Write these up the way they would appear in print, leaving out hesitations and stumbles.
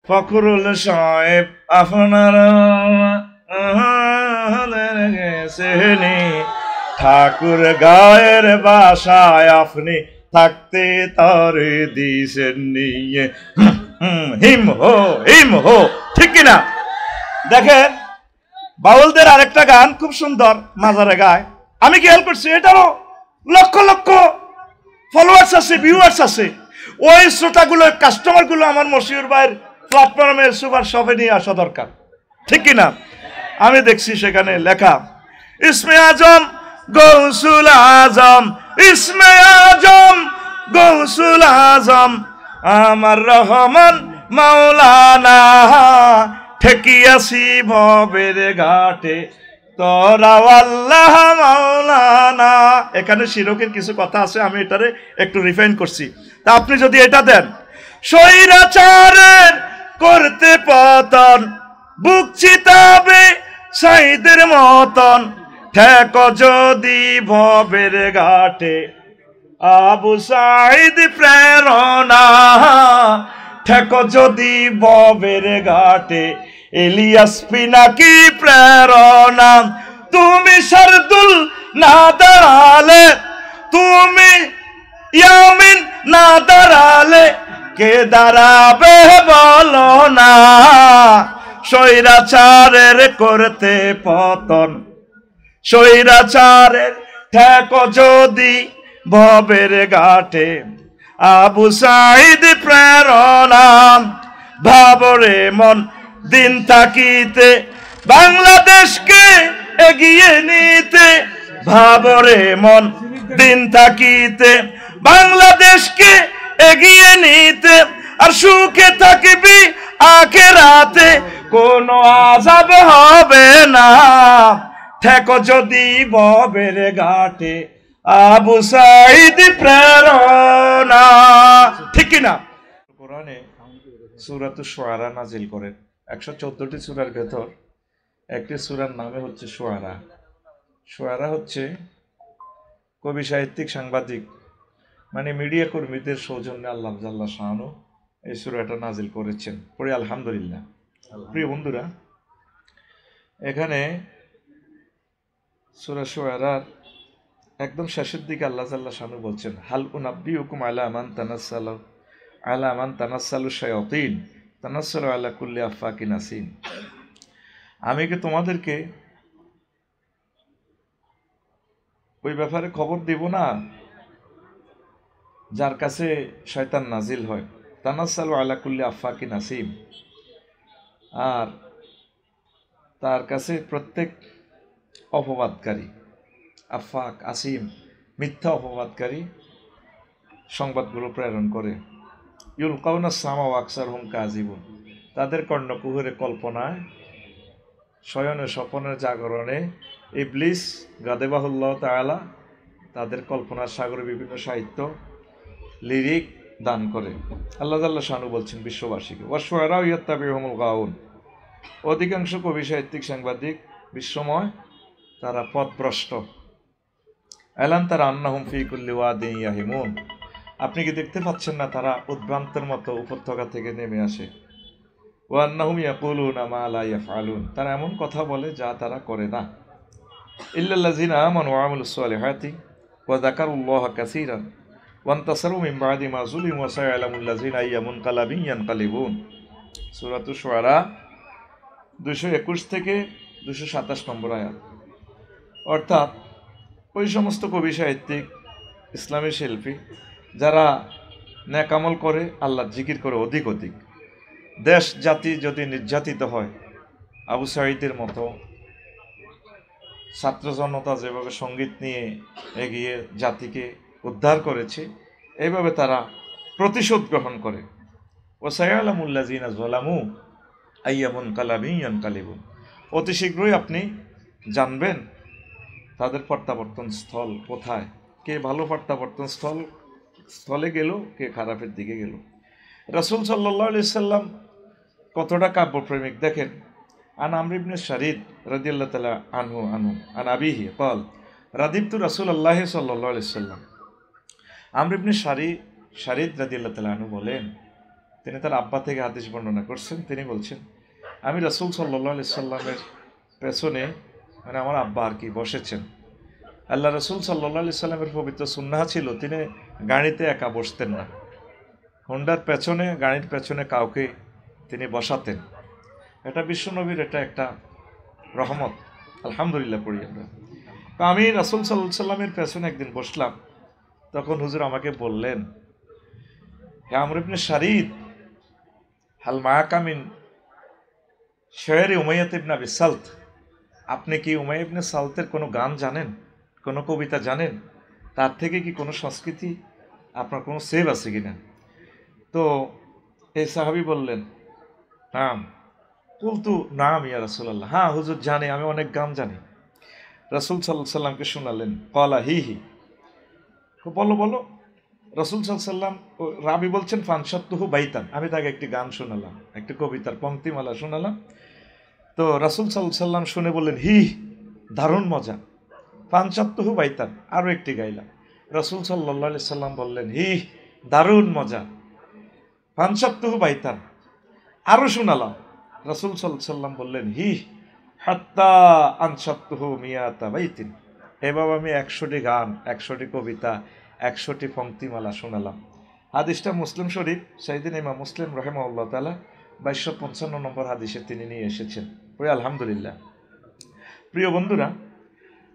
ফখরুল সাহেব আপনার গেছেনি ঠাকুর গায়ের বাসায় আপনি থাকতে তরে দিছেন নিয়ে হিম হো ঠিক কিনা? দেখেন বাউলদের আরেকটা গান খুব সুন্দর মাজারে গায়, আমি খেয়াল করছি এটারও লক্ষ লক্ষ ফলোয়ার্স আছে, ভিউয়ার্স আছে। ওই শ্রোতাগুলো, কাস্টমারগুলো আমার মশিউর ভাইয়ের প্ল্যাটফর্মের সুপার শপে নিয়ে আসা দরকার, ঠিক কিনা? আমি দেখছি সেখানে লেখা ইসমে আজম গৌসুল আজম, ইসমে আজম গৌসুল আজম আমার রহমান মাওলানা, ঠেকিয়াছি ভবের ঘাটে তোরা আল্লাহ মাওলানা। এখানে শিরকের কিছু কথা আছে, আমি এটারে একটু রিফাইন করছি। তা আপনি যদি এটা দেন, স্বৈরাচারের করতে পতন বুক চিতাবে সাইদের মতন, ঠেক যদি ভবের ঘাটে আবু সাইদ প্রেরণা, ঠেক যদি ভবের ঘাটে ইলিয়াস পিনাকি প্রেরণা। তুমি শারদুল না দাঁড়ালে, তুমি ইয়ামিন না দাঁড়ালে কে দাঁড়াবে বলো না, স্বৈরাচারের করতে পতন, স্বৈরাচারের ঠেক যদি ভবের ঘাটে আবু সাইদ প্রেরণা। ভাবরে মন দিন থাকিতে বাংলাদেশকে এগিয়ে নিতে, ভাবরে মন দিন থাকিতে বাংলাদেশকে এগিয়ে নিতে, আর সুখে থাকবি আখিরাতে কোনো আযাব হবে না, ঠেক যদি ভবের ঘাটে আবু সাইদ প্রেরণা, ঠিক কিনা? কোরআনে সূরাতুশ শুআরা নাজিল করেন। 114টি সূরার ভেতর একটি সূরার নামে হচ্ছে শুআরা। শুআরা হচ্ছে কবি, সাহিত্যিক, সাংবাদিক মানে মিডিয়া কর্মীদের সৌজন্যে আল্লাহ জাল্লা শাআনু এই সূরাটা নাজিল করেছেন। পড়ি আলহামদুলিল্লাহ। প্রিয় বন্ধুরা, এখানে সূরা শুআরার একদম শেষের দিকে আল্লাহ জাল্লা শাআনু বলছেন, হাল উনাব্বিউকুম আলা মান তানাসসালু শায়াতিন তানাসসালু আলা কুল্লি আফাকিন আসিম। আমি কি তোমাদেরকে ওই ব্যাপারে খবর দেব না যার কাছে শয়তান নাজিল হয়, তানাসসালু আলা কুল্লি আফাকিন আসিম, আর তার কাছে প্রত্যেক অপবাদকারী, আফাক আসিম মিথ্যা অপবাদকারী সংবাদগুলো প্রেরণ করে। ইউলকাউনা সামা আকসারহুম কাযিবুন, তাদের কর্ণকুহরে কল্পনায়, শয়নে স্বপনের জাগরণে ইবলিস গাদেবাহুল্লাহ তাআলা তাদের কল্পনার সাগরে বিভিন্ন সাহিত্য, লিরিক দান করে। আল্লাহ তাআলা শানু বলছেন বিশ্ববাসীকে, ওয়াশুআরা ইয়াত্তাবিউহুমুল গাউন, অধিকাংশ কবি, সাহিত্যিক, সাংবাদিক বিশ্বময় তারা পথভ্রষ্ট। আলাম তারা আন্নাহুম ফি কুল্লি ওয়াদিন ইয়াহিমুন, আপনি কি দেখতে পাচ্ছেন না তারা উদ্ভ্রান্তের মতো উপত্যকা থেকে নেমে আসে। ওয়া আন্নাহুম ইয়াকুলুনা মা লা ইয়াফআলুন, তারা এমন কথা বলে যা তারা করে না। ইল্লাল্লাযিনা আমানু ওয়া আমিলুস সালিহাতি ওয়া যাকারুল্লাহা কাসীরান ওয়া ইনতাসারু মিন বা'দি মা যুলিমু ওয়া সায়ালামুল্লাযিনা আইয়া মুনকালাবিন ইয়ানকালিবুন। সূরাতুশ শুআরা 221 থেকে 227 নম্বর আয়াত। অর্থাৎ ওই সমস্ত কবি, সাহিত্যিক, ইসলামী শিল্পী যারা নেক আমল করে, আল্লাহর জিকির করে অধিক অধিক, দেশ জাতি যদি নির্যাতিত হয়, আবু সাঈদের মতো ছাত্র জনতা যেভাবে সঙ্গীত নিয়ে এগিয়ে জাতিকে উদ্ধার করেছে, এইভাবে তারা প্রতিশোধ গ্রহণ করে। ও সায়ালামুল্লাযিনা যালামু আইয়া মুনকালাবিন ইয়ানকালিবুন, অতি শীঘ্রই আপনি জানবেন তাদের প্রত্যাবর্তন স্থল কোথায়, কে ভালো প্রত্যাবর্তন স্থলে গেল, কে খারাপের দিকে গেল। রাসূল সাল্লাল্লাহু আলাইহি সাল্লাম কতটা কাব্যপ্রেমিক দেখেন। আন আমর ইবনে শারিদ রাদিয়াল্লাহু তাআলা আনহু আন আবিহি قال রাদিবতু রাসূলুল্লাহ সাল্লাল্লাহু আলাইহি সাল্লাম। আমর ইবনে শারিদ রাদিয়াল্লাহু তাআলা আনহু বলেন, তিনি তার আব্বা থেকে হাদিস বর্ণনা করছেন। তিনি বলছেন, আমি রাসূল সাল্লাল্লাহু আলাইহি সাল্লামের পেছনে, মানে আমার আব্বা আর কি, বসেছেন। আল্লাহ রাসূল সাল্লাল্লাহু আলাইহি সাল্লামের পবিত্র সুন্নাহ ছিল তিনি গাড়িতে একা বসতেন না, হোন্ডার পেছনে, গাড়ির পেছনে কাউকে তিনি বসাতেন। এটা বিশ্বনবীর এটা একটা রহমত, আলহামদুলিল্লাহ পড়ি আমরা। তো আমি রাসূল সাল্লাল্লাহু আলাইহি সাল্লামের পেছনে একদিন বসলাম, তখন হুজুর আমাকে বললেন, হে আমর ইবনে শারিদ, হাল মাআকা মিন শায়রি উমাইয়া ইবনে আবি সালত, আপনি কি উমাইয়া ইবনে সালতের কোনো গান জানেন, কোনো কবিতা জানেন? তার থেকে কি কোনো সংস্কৃতি আপনার কোনো সেভ আছে কিনা? তো এই সাহাবী বললেন, নাম। কুলতু নাম ইয়া রাসূলুল্লাহ, হ্যাঁ হুজুর জানি, আমি অনেক গান জানি। রাসূল সাল্লাল্লাহু আলাইহি সাল্লামকে শোনালেন, ক্বালা হি হি, বলো বলো। রাসূল সাল্লাল্লাহু আলাইহি সাল্লাম, রাবি বলছেন ফানশাতুহু বাইতান, আমি তাকে একটি গান শোনালাম, একটি কবিতার পংক্তিমালা শোনালাম। তো রাসূল সাল্লাল্লাহু আলাইহি সাল্লাম শুনে বললেন, হি, দারুণ মজা। ফানশাতুহু বাইতান, আরও একটি গাইলাম। রাসূল সাল্লাল্লাহু আলাইহি সাল্লাম বললেন, হি, দারুণ মজা। ফানশাতুহু বাইতান, আরও শোনালাম। রাসূল সাল্লাল্লাহু আলাইহি সাল্লাম বললেন, হি, হাত্তা আনশাতুহু মিয়াতা বাইতিন, এভাবে আমি 100টি গান, 100টি কবিতা, 100টি পংক্তিমালা শোনালাম। হাদিসটা মুসলিম শরীফ, সাইয়েদিনা ইমাম মুসলিম রাহিমাহুল্লাহ তাআলা 2255 নম্বর হাদিসে তিনি নিয়ে এসেছেন। পড়ি আলহামদুলিল্লাহ। প্রিয় বন্ধুরা,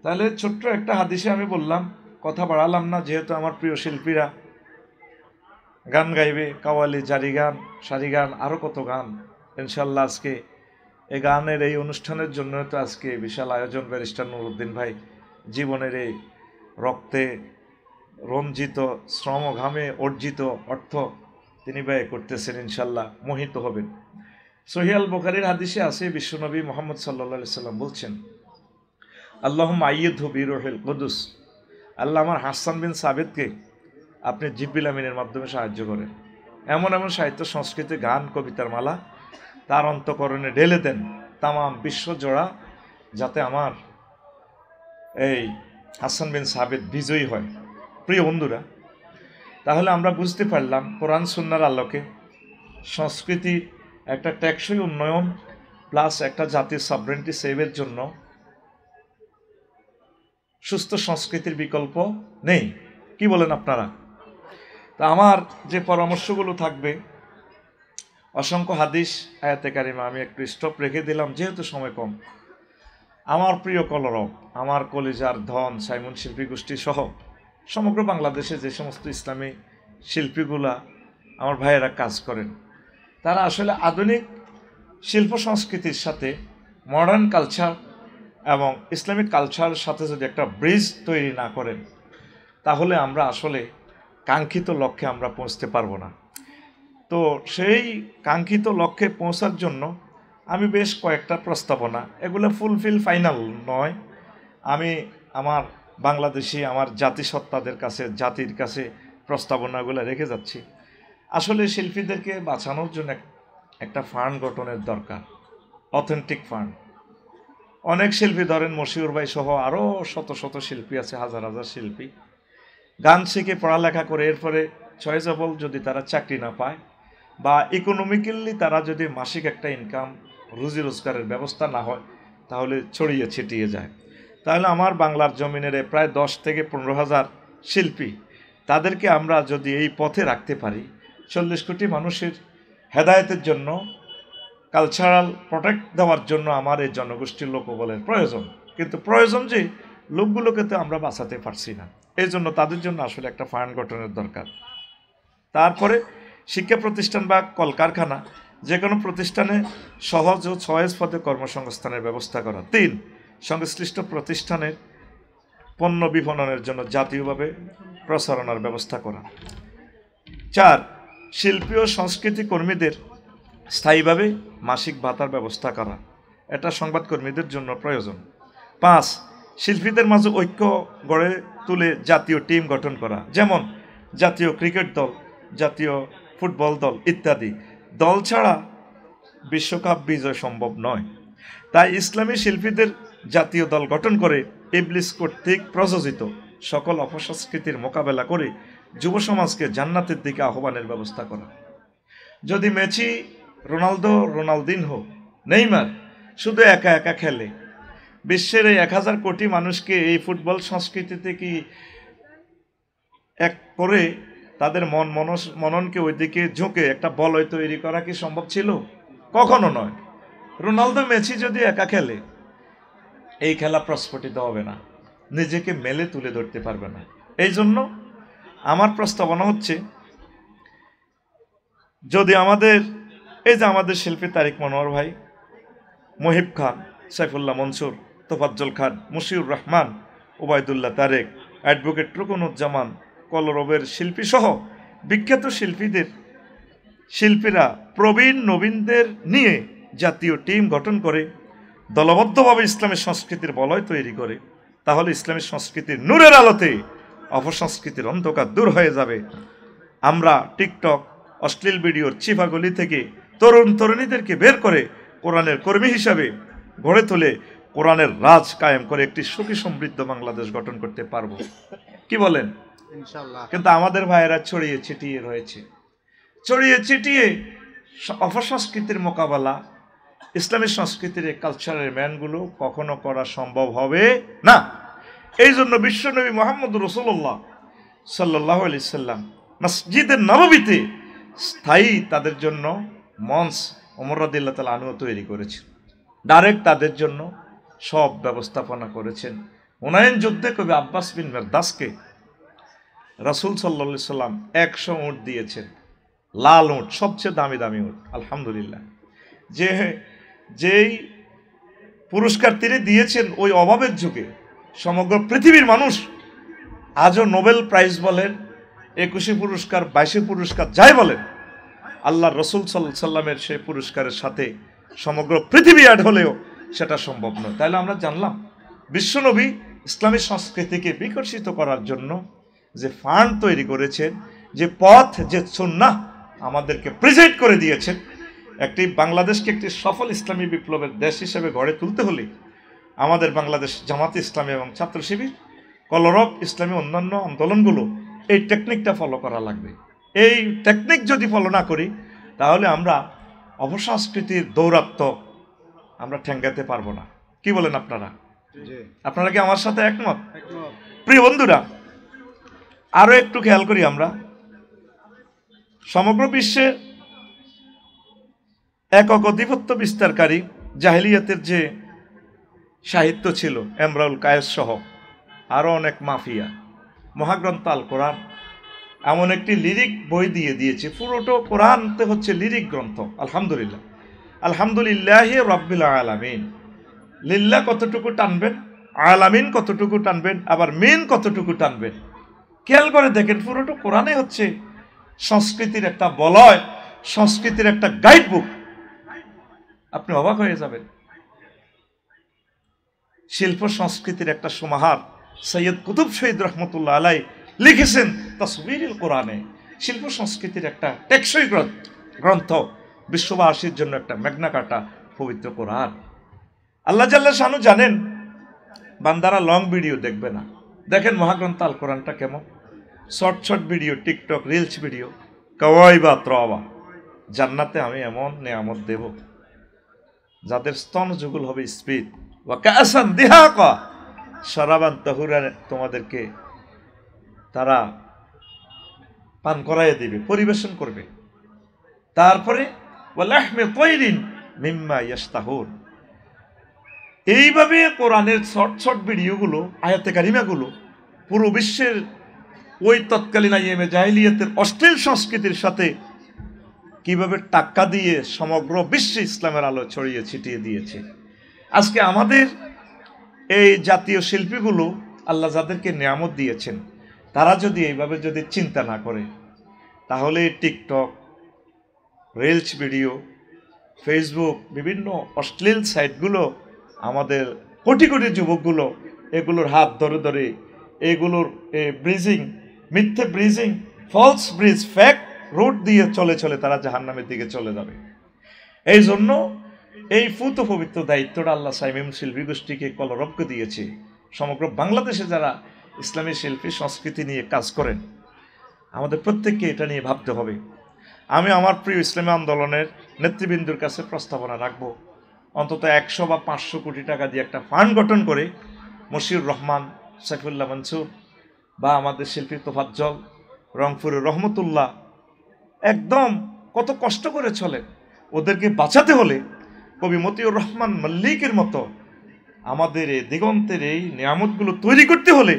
তাহলে ছোট্ট একটা হাদিসে আমি বললাম, কথা বাড়ালাম না, যেহেতু আমার প্রিয় শিল্পীরা গান গাইবে, কাওয়ালি, জারি গান, সারি গান, আরও কত গান ইনশাল্লাহ। আজকে এই গানের এই অনুষ্ঠানের জন্য তো আজকে বিশাল আয়োজন, ব্যারিস্টার নুরউদ্দিন ভাই জীবনের এই রক্তে রঞ্জিত, শ্রম ঘামে অর্জিত অর্থ তিনি ব্যয় করতেছেন, ইনশাল্লাহ মোহিত হবেন। সহিহ আল বুখারীর হাদিসে আছে, বিশ্বনবী মুহাম্মদ সাল্লাল্লাহু আলাইহি সাল্লাম বলছেন, আল্লাহুম্মা আইয়িদহু বিরূহিল কুদুস, আল্লাহ আমার হাসান বিন সাবিতকে আপনি জিবরিল আমিনের মাধ্যমে সাহায্য করেন, এমন এমন সাহিত্য, সংস্কৃতি, গান, কবিতার মালা তার অন্তঃকরণে ঢেলে দেন, তামাম বিশ্বজোড়া, যাতে আমার এই হাসান বিন সাবিত বিজয়ী হয়। প্রিয় বন্ধুরা, তাহলে আমরা বুঝতে পারলাম কোরআন সুন্নাহর আলোকে সংস্কৃতি একটা টেকসই উন্নয়ন প্লাস একটা জাতির সভরেন্টি সেভের জন্য সুস্থ সংস্কৃতির বিকল্প নেই। কি বলেন আপনারা? তা আমার যে পরামর্শগুলো থাকবে, অসংখ্য হাদিস, আয়াতে কারিমা, আমি একটু স্টপ রেখে দিলাম যেহেতু সময় কম। আমার প্রিয় কলরব, আমার কলিজার ধন, সাইমন শিল্পী গোষ্ঠী সহ সমগ্র বাংলাদেশে যে সমস্ত ইসলামী শিল্পীগুলা আমার ভাইয়েরা কাজ করেন, তারা আসলে আধুনিক শিল্প সংস্কৃতির সাথে মডার্ন কালচার এবং ইসলামিক কালচারের সাথে যদি একটা ব্রিজ তৈরি না করেন, তাহলে আমরা আসলে কাঙ্ক্ষিত লক্ষ্যে আমরা পৌঁছতে পারবো না। তো সেই কাঙ্ক্ষিত লক্ষ্যে পৌঁছার জন্য আমি বেশ কয়েকটা প্রস্তাবনা, এগুলো ফুলফিল ফাইনাল নয়, আমি আমার বাংলাদেশি আমার জাতিসত্তাদের কাছে, জাতির কাছে প্রস্তাবনাগুলো রেখে যাচ্ছি। আসলে শিল্পীদেরকে বাঁচানোর জন্য একটা ফান্ড গঠনের দরকার, অথেন্টিক ফান্ড। অনেক শিল্পী, ধরেন মশিউর ভাই সহ আরও শত শত শিল্পী আছে, হাজার হাজার শিল্পী গান শিখে পড়ালেখা করে এরপরে চয়েজেবল যদি তারা চাকরি না পায় বা ইকোনমিক্যালি তারা যদি মাসিক একটা ইনকাম, রুজি রোজগারের ব্যবস্থা না হয়, তাহলে ছড়িয়ে ছিটিয়ে যায়। তাহলে আমার বাংলার জমিনের প্রায় 10 থেকে 15,000 শিল্পী, তাদেরকে আমরা যদি এই পথে রাখতে পারি, 40 কোটি মানুষের হেদায়েতের জন্য, কালচারাল প্রোটেক্ট দেওয়ার জন্য আমার এই জনগোষ্ঠীর লোকবলের প্রয়োজন। কিন্তু প্রয়োজন যে লোকগুলোকে তো আমরা বাঁচাতে পারছি না, এই জন্য তাদের জন্য আসলে একটা ফান্ড গঠনের দরকার। তারপরে শিক্ষা প্রতিষ্ঠান বা কলকারখানা, যে কোনো প্রতিষ্ঠানে সহজ ও সহজ পথে কর্মসংস্থানের ব্যবস্থা করা। 3, সংশ্লিষ্ট প্রতিষ্ঠানের পণ্য বিপণনের জন্য জাতীয়ভাবে প্রচারণার ব্যবস্থা করা। 4, শিল্পী ও সংস্কৃতি কর্মীদের স্থায়ীভাবে মাসিক ভাতার ব্যবস্থা করা, এটা সংবাদকর্মীদের জন্য প্রয়োজন। 5, শিল্পীদের মাঝে ঐক্য গড়ে তুলে জাতীয় টিম গঠন করা, যেমন জাতীয় ক্রিকেট দল, জাতীয় ফুটবল দল ইত্যাদি। দল ছাড়া বিশ্বকাপ বিজয় সম্ভব নয়। তাই ইসলামী শিল্পীদের জাতীয় দল গঠন করে ইবলিস কর্তৃক প্রযোজিত সকল অপসংস্কৃতির মোকাবেলা করে যুব সমাজকে জান্নাতের দিকে আহ্বানের ব্যবস্থা করা। যদি মেসি, রোনালদো, রোনালদিনহো, নেইমার শুধু একা একা খেলে, বিশ্বের এই 1000 কোটি মানুষকে এই ফুটবল সংস্কৃতিতে কি এক করে তাদের মননকে ওইদিকে ঝুঁকে একটা বলয় তৈরি করা কি সম্ভব ছিল? কখনো নয়। রোনালদো, মেসি যদি একা খেলে এই খেলা প্রস্ফুটিত হবে না, নিজেকে মেলে তুলে ধরতে পারবে না। এই জন্য আমার প্রস্তাবনা হচ্ছে, যদি আমাদের এই যে আমাদের শিল্পী তারিক মনোয়ার ভাই, মহিব খান, সাইফুল্লাহ মনসুর, তোফাজ্জল খান, মুশিউর রহমান, ওবায়দুল্লাহ তারেক, অ্যাডভোকেট রুকনুজ্জামান, কলরবের শিল্পী সহ বিখ্যাত শিল্পীরা প্রবীণ নবীনদের নিয়ে জাতীয় টিম গঠন করে দলবদ্ধভাবে ইসলামের সংস্কৃতির বলয় তৈরি করে, তাহলে ইসলামের সংস্কৃতির নূরের আলোতে অপসংস্কৃতির অন্ধকার দূর হয়ে যাবে। আমরা টিকটক, অশ্লীল ভিডিওর চিফাগলি থেকে তরুণ তরুণীদেরকে বের করে কোরআনের কর্মী হিসাবে গড়ে তুলে কোরআনের রাজ কায়েম করে একটি সুখী সমৃদ্ধ বাংলাদেশ গঠন করতে পারবো। কি বলেন? ইনশাআল্লাহ। কিন্তু আমাদের ভাইয়েরা ছড়িয়ে ছিটিয়ে রয়েছে। ছড়িয়ে ছিটিয়ে অপসংস্কৃতির মোকাবেলা ইসলামী সংস্কৃতির এই কালচারের ম্যানগুলো কখনো করা সম্ভব হবে না। এই জন্য বিশ্বনবী মুহাম্মদ রাসূলুল্লাহ সাল্লাল্লাহু আলাইহি সাল্লাম মসজিদে নববীতে স্থায়ী তাদের জন্য মঞ্চ ওমর রাদিয়াল্লাহু তাআলা আনহু তৈরি করেছেন। ডাইরেক্ট তাদের জন্য সব ব্যবস্থাপনা করেছেন। হুনাইন যুদ্ধে কবি আব্বাস বিন মিরদাসকে রাসূল সাল্লাল্লাহু আলাইহি সাল্লাম 100 উট দিয়েছেন, লাল উট, সবচেয়ে দামি দামি উট। আলহামদুলিল্লাহ, যেই পুরস্কার তিনি দিয়েছেন ওই অভাবের যুগে সমগ্র পৃথিবীর মানুষ আজও নোবেল প্রাইজ বলেন, 21 পুরস্কার, 22 পুরস্কার যাই বলেন, আল্লাহ রসুল সাল্লাল্লাহু সাল্লামের সেই পুরস্কারের সাথে সমগ্র পৃথিবী অ্যাড হলেও সেটা সম্ভব নয়। তাহলে আমরা জানলাম বিশ্বনবী ইসলামী সংস্কৃতিকে বিকশিত করার জন্য যে ফান্ড তৈরি করেছেন, যে পথ, যে সুন্নাহ আমাদেরকে প্রেজেন্ট করে দিয়েছেন, একটি বাংলাদেশকে একটি সফল ইসলামী বিপ্লবের দেশ হিসেবে গড়ে তুলতে হলে আমাদের বাংলাদেশ জামাতে ইসলামী এবং ছাত্র শিবির, কলরব, ইসলামী অন্যান্য আন্দোলনগুলো এই টেকনিকটা ফলো করা লাগবে। এই টেকনিক যদি ফলো না করি তাহলে আমরা অপসংস্কৃতির দৌরাত্ম্য আমরা ঠেঙ্গাতে পারবো না। কি বলেন আপনারা? আপনারা কি আমার সাথে একমত? প্রিয় বন্ধুরা, আরো একটু খেয়াল করি আমরা, সমগ্র বিশ্বে একক আধিপত্য বিস্তারকারী জাহেলিয়াতের যে সাহিত্য ছিল, এমরাউল কায়েস সহ আরো অনেক মাফিয়া, মহাগ্রন্থ আল কোরআন এমন একটি লিরিক বই দিয়ে দিয়েছে। পুরোটো কোরআনতে হচ্ছে লিরিক গ্রন্থ। আলহামদুলিল্লাহ, আলহামদুলিল্লাহ রাব্বিল আলামিন। লিল্লাহ কতটুকু টানবেন, আলামিন কতটুকু টানবেন, আবার মিন কতটুকু টানবেন, খেয়াল করে দেখেন। পুরোটো কোরআনে হচ্ছে সংস্কৃতির একটা বলয়, সংস্কৃতির একটা গাইড বুক। আপনি অবাক হয়ে যাবেন। শিল্প সংস্কৃতির একটা সমাহার সৈয়দ কুতুব শহীদ রহমতুল্লাহ আলাই লিখেছেন তাসবিরুল কোরআনে। শিল্প সংস্কৃতির একটা টেকসই গ্রন্থ, বিশ্ববাসীর জন্য একটা ম্যাগনা কাটা পবিত্র কোরআন। আল্লাহ জাল্লা শানু জানেন বান্দারা লং ভিডিও দেখবে না। দেখেন মহাগ্রন্থ আল কোরআনটা কেমন, short short video, TikTok reels video, কাওয়াইবা ত্রবা। জান্নাতে আমি এমন নেয়ামত দেব যাদের স্তন যুগল হবে স্পিড, ওয়া কাসান দিহাকা, শরাবান তাহুরা, তোমাদেরকে তারা পান করাইয়া দিবে, পরিবেশন করবে। তারপরে ওয়া লাহমি তায়রিন মিম্মা ইয়াশতাহুন। এইভাবে কোরআনের শর্ট শর্ট ভিডিওগুলো, আয়াতে কারিমাগুলো পুরো বিশ্বের ওই তৎকালীন আইএমএ জাহিলিয়াতের অশ্লীল সংস্কৃতির সাথে কিভাবে টাক্কা দিয়ে সমগ্র বিশ্বে ইসলামের আলো ছড়িয়ে ছিটিয়ে দিয়েছে। আজকে আমাদের এই জাতীয় শিল্পীগুলো আল্লাহ যাদেরকে নিয়ামত দিয়েছেন, তারা যদি এইভাবে যদি চিন্তা না করে, তাহলে টিকটক, রিলস ভিডিও, ফেসবুক, বিভিন্ন অশ্লীল সাইটগুলো আমাদের কোটি কোটি যুবকগুলো এগুলোর হাত ধরে ধরে এগুলোর ব্রিজিং, মিথ্যে ব্রিজিং, ফলস ব্রিজ, ফ্যাক রোড দিয়ে চলে চলে তারা জাহান্নামের দিকে চলে যাবে। এই জন্য এই ফুত পবিত্র দায়িত্বটা আল্লাহ সাইমিম শিল্পী গোষ্ঠীকে কলরবকে দিয়েছে। সমগ্র বাংলাদেশে যারা ইসলামী শিল্পী সংস্কৃতি নিয়ে কাজ করেন, আমাদের প্রত্যেককে এটা নিয়ে ভাবতে হবে। আমি আমার প্রিয় ইসলামী আন্দোলনের নেতৃবৃন্দুর কাছে প্রস্তাবনা রাখবো, অন্তত 100 বা 500 কোটি টাকা দিয়ে একটা ফান্ড গঠন করে মশিউর রহমান, সাইফুল্লাহ মনসুর বা আমাদের শিল্পী তোফাজ্জল, রংপুরের রহমতুল্লাহ একদম কত কষ্ট করে চলে, ওদেরকে বাঁচাতে হলে কবি মতিউর রহমান মল্লিকের মতো আমাদের এই দিগন্তের এই নিয়ামতগুলো তৈরি করতে হলে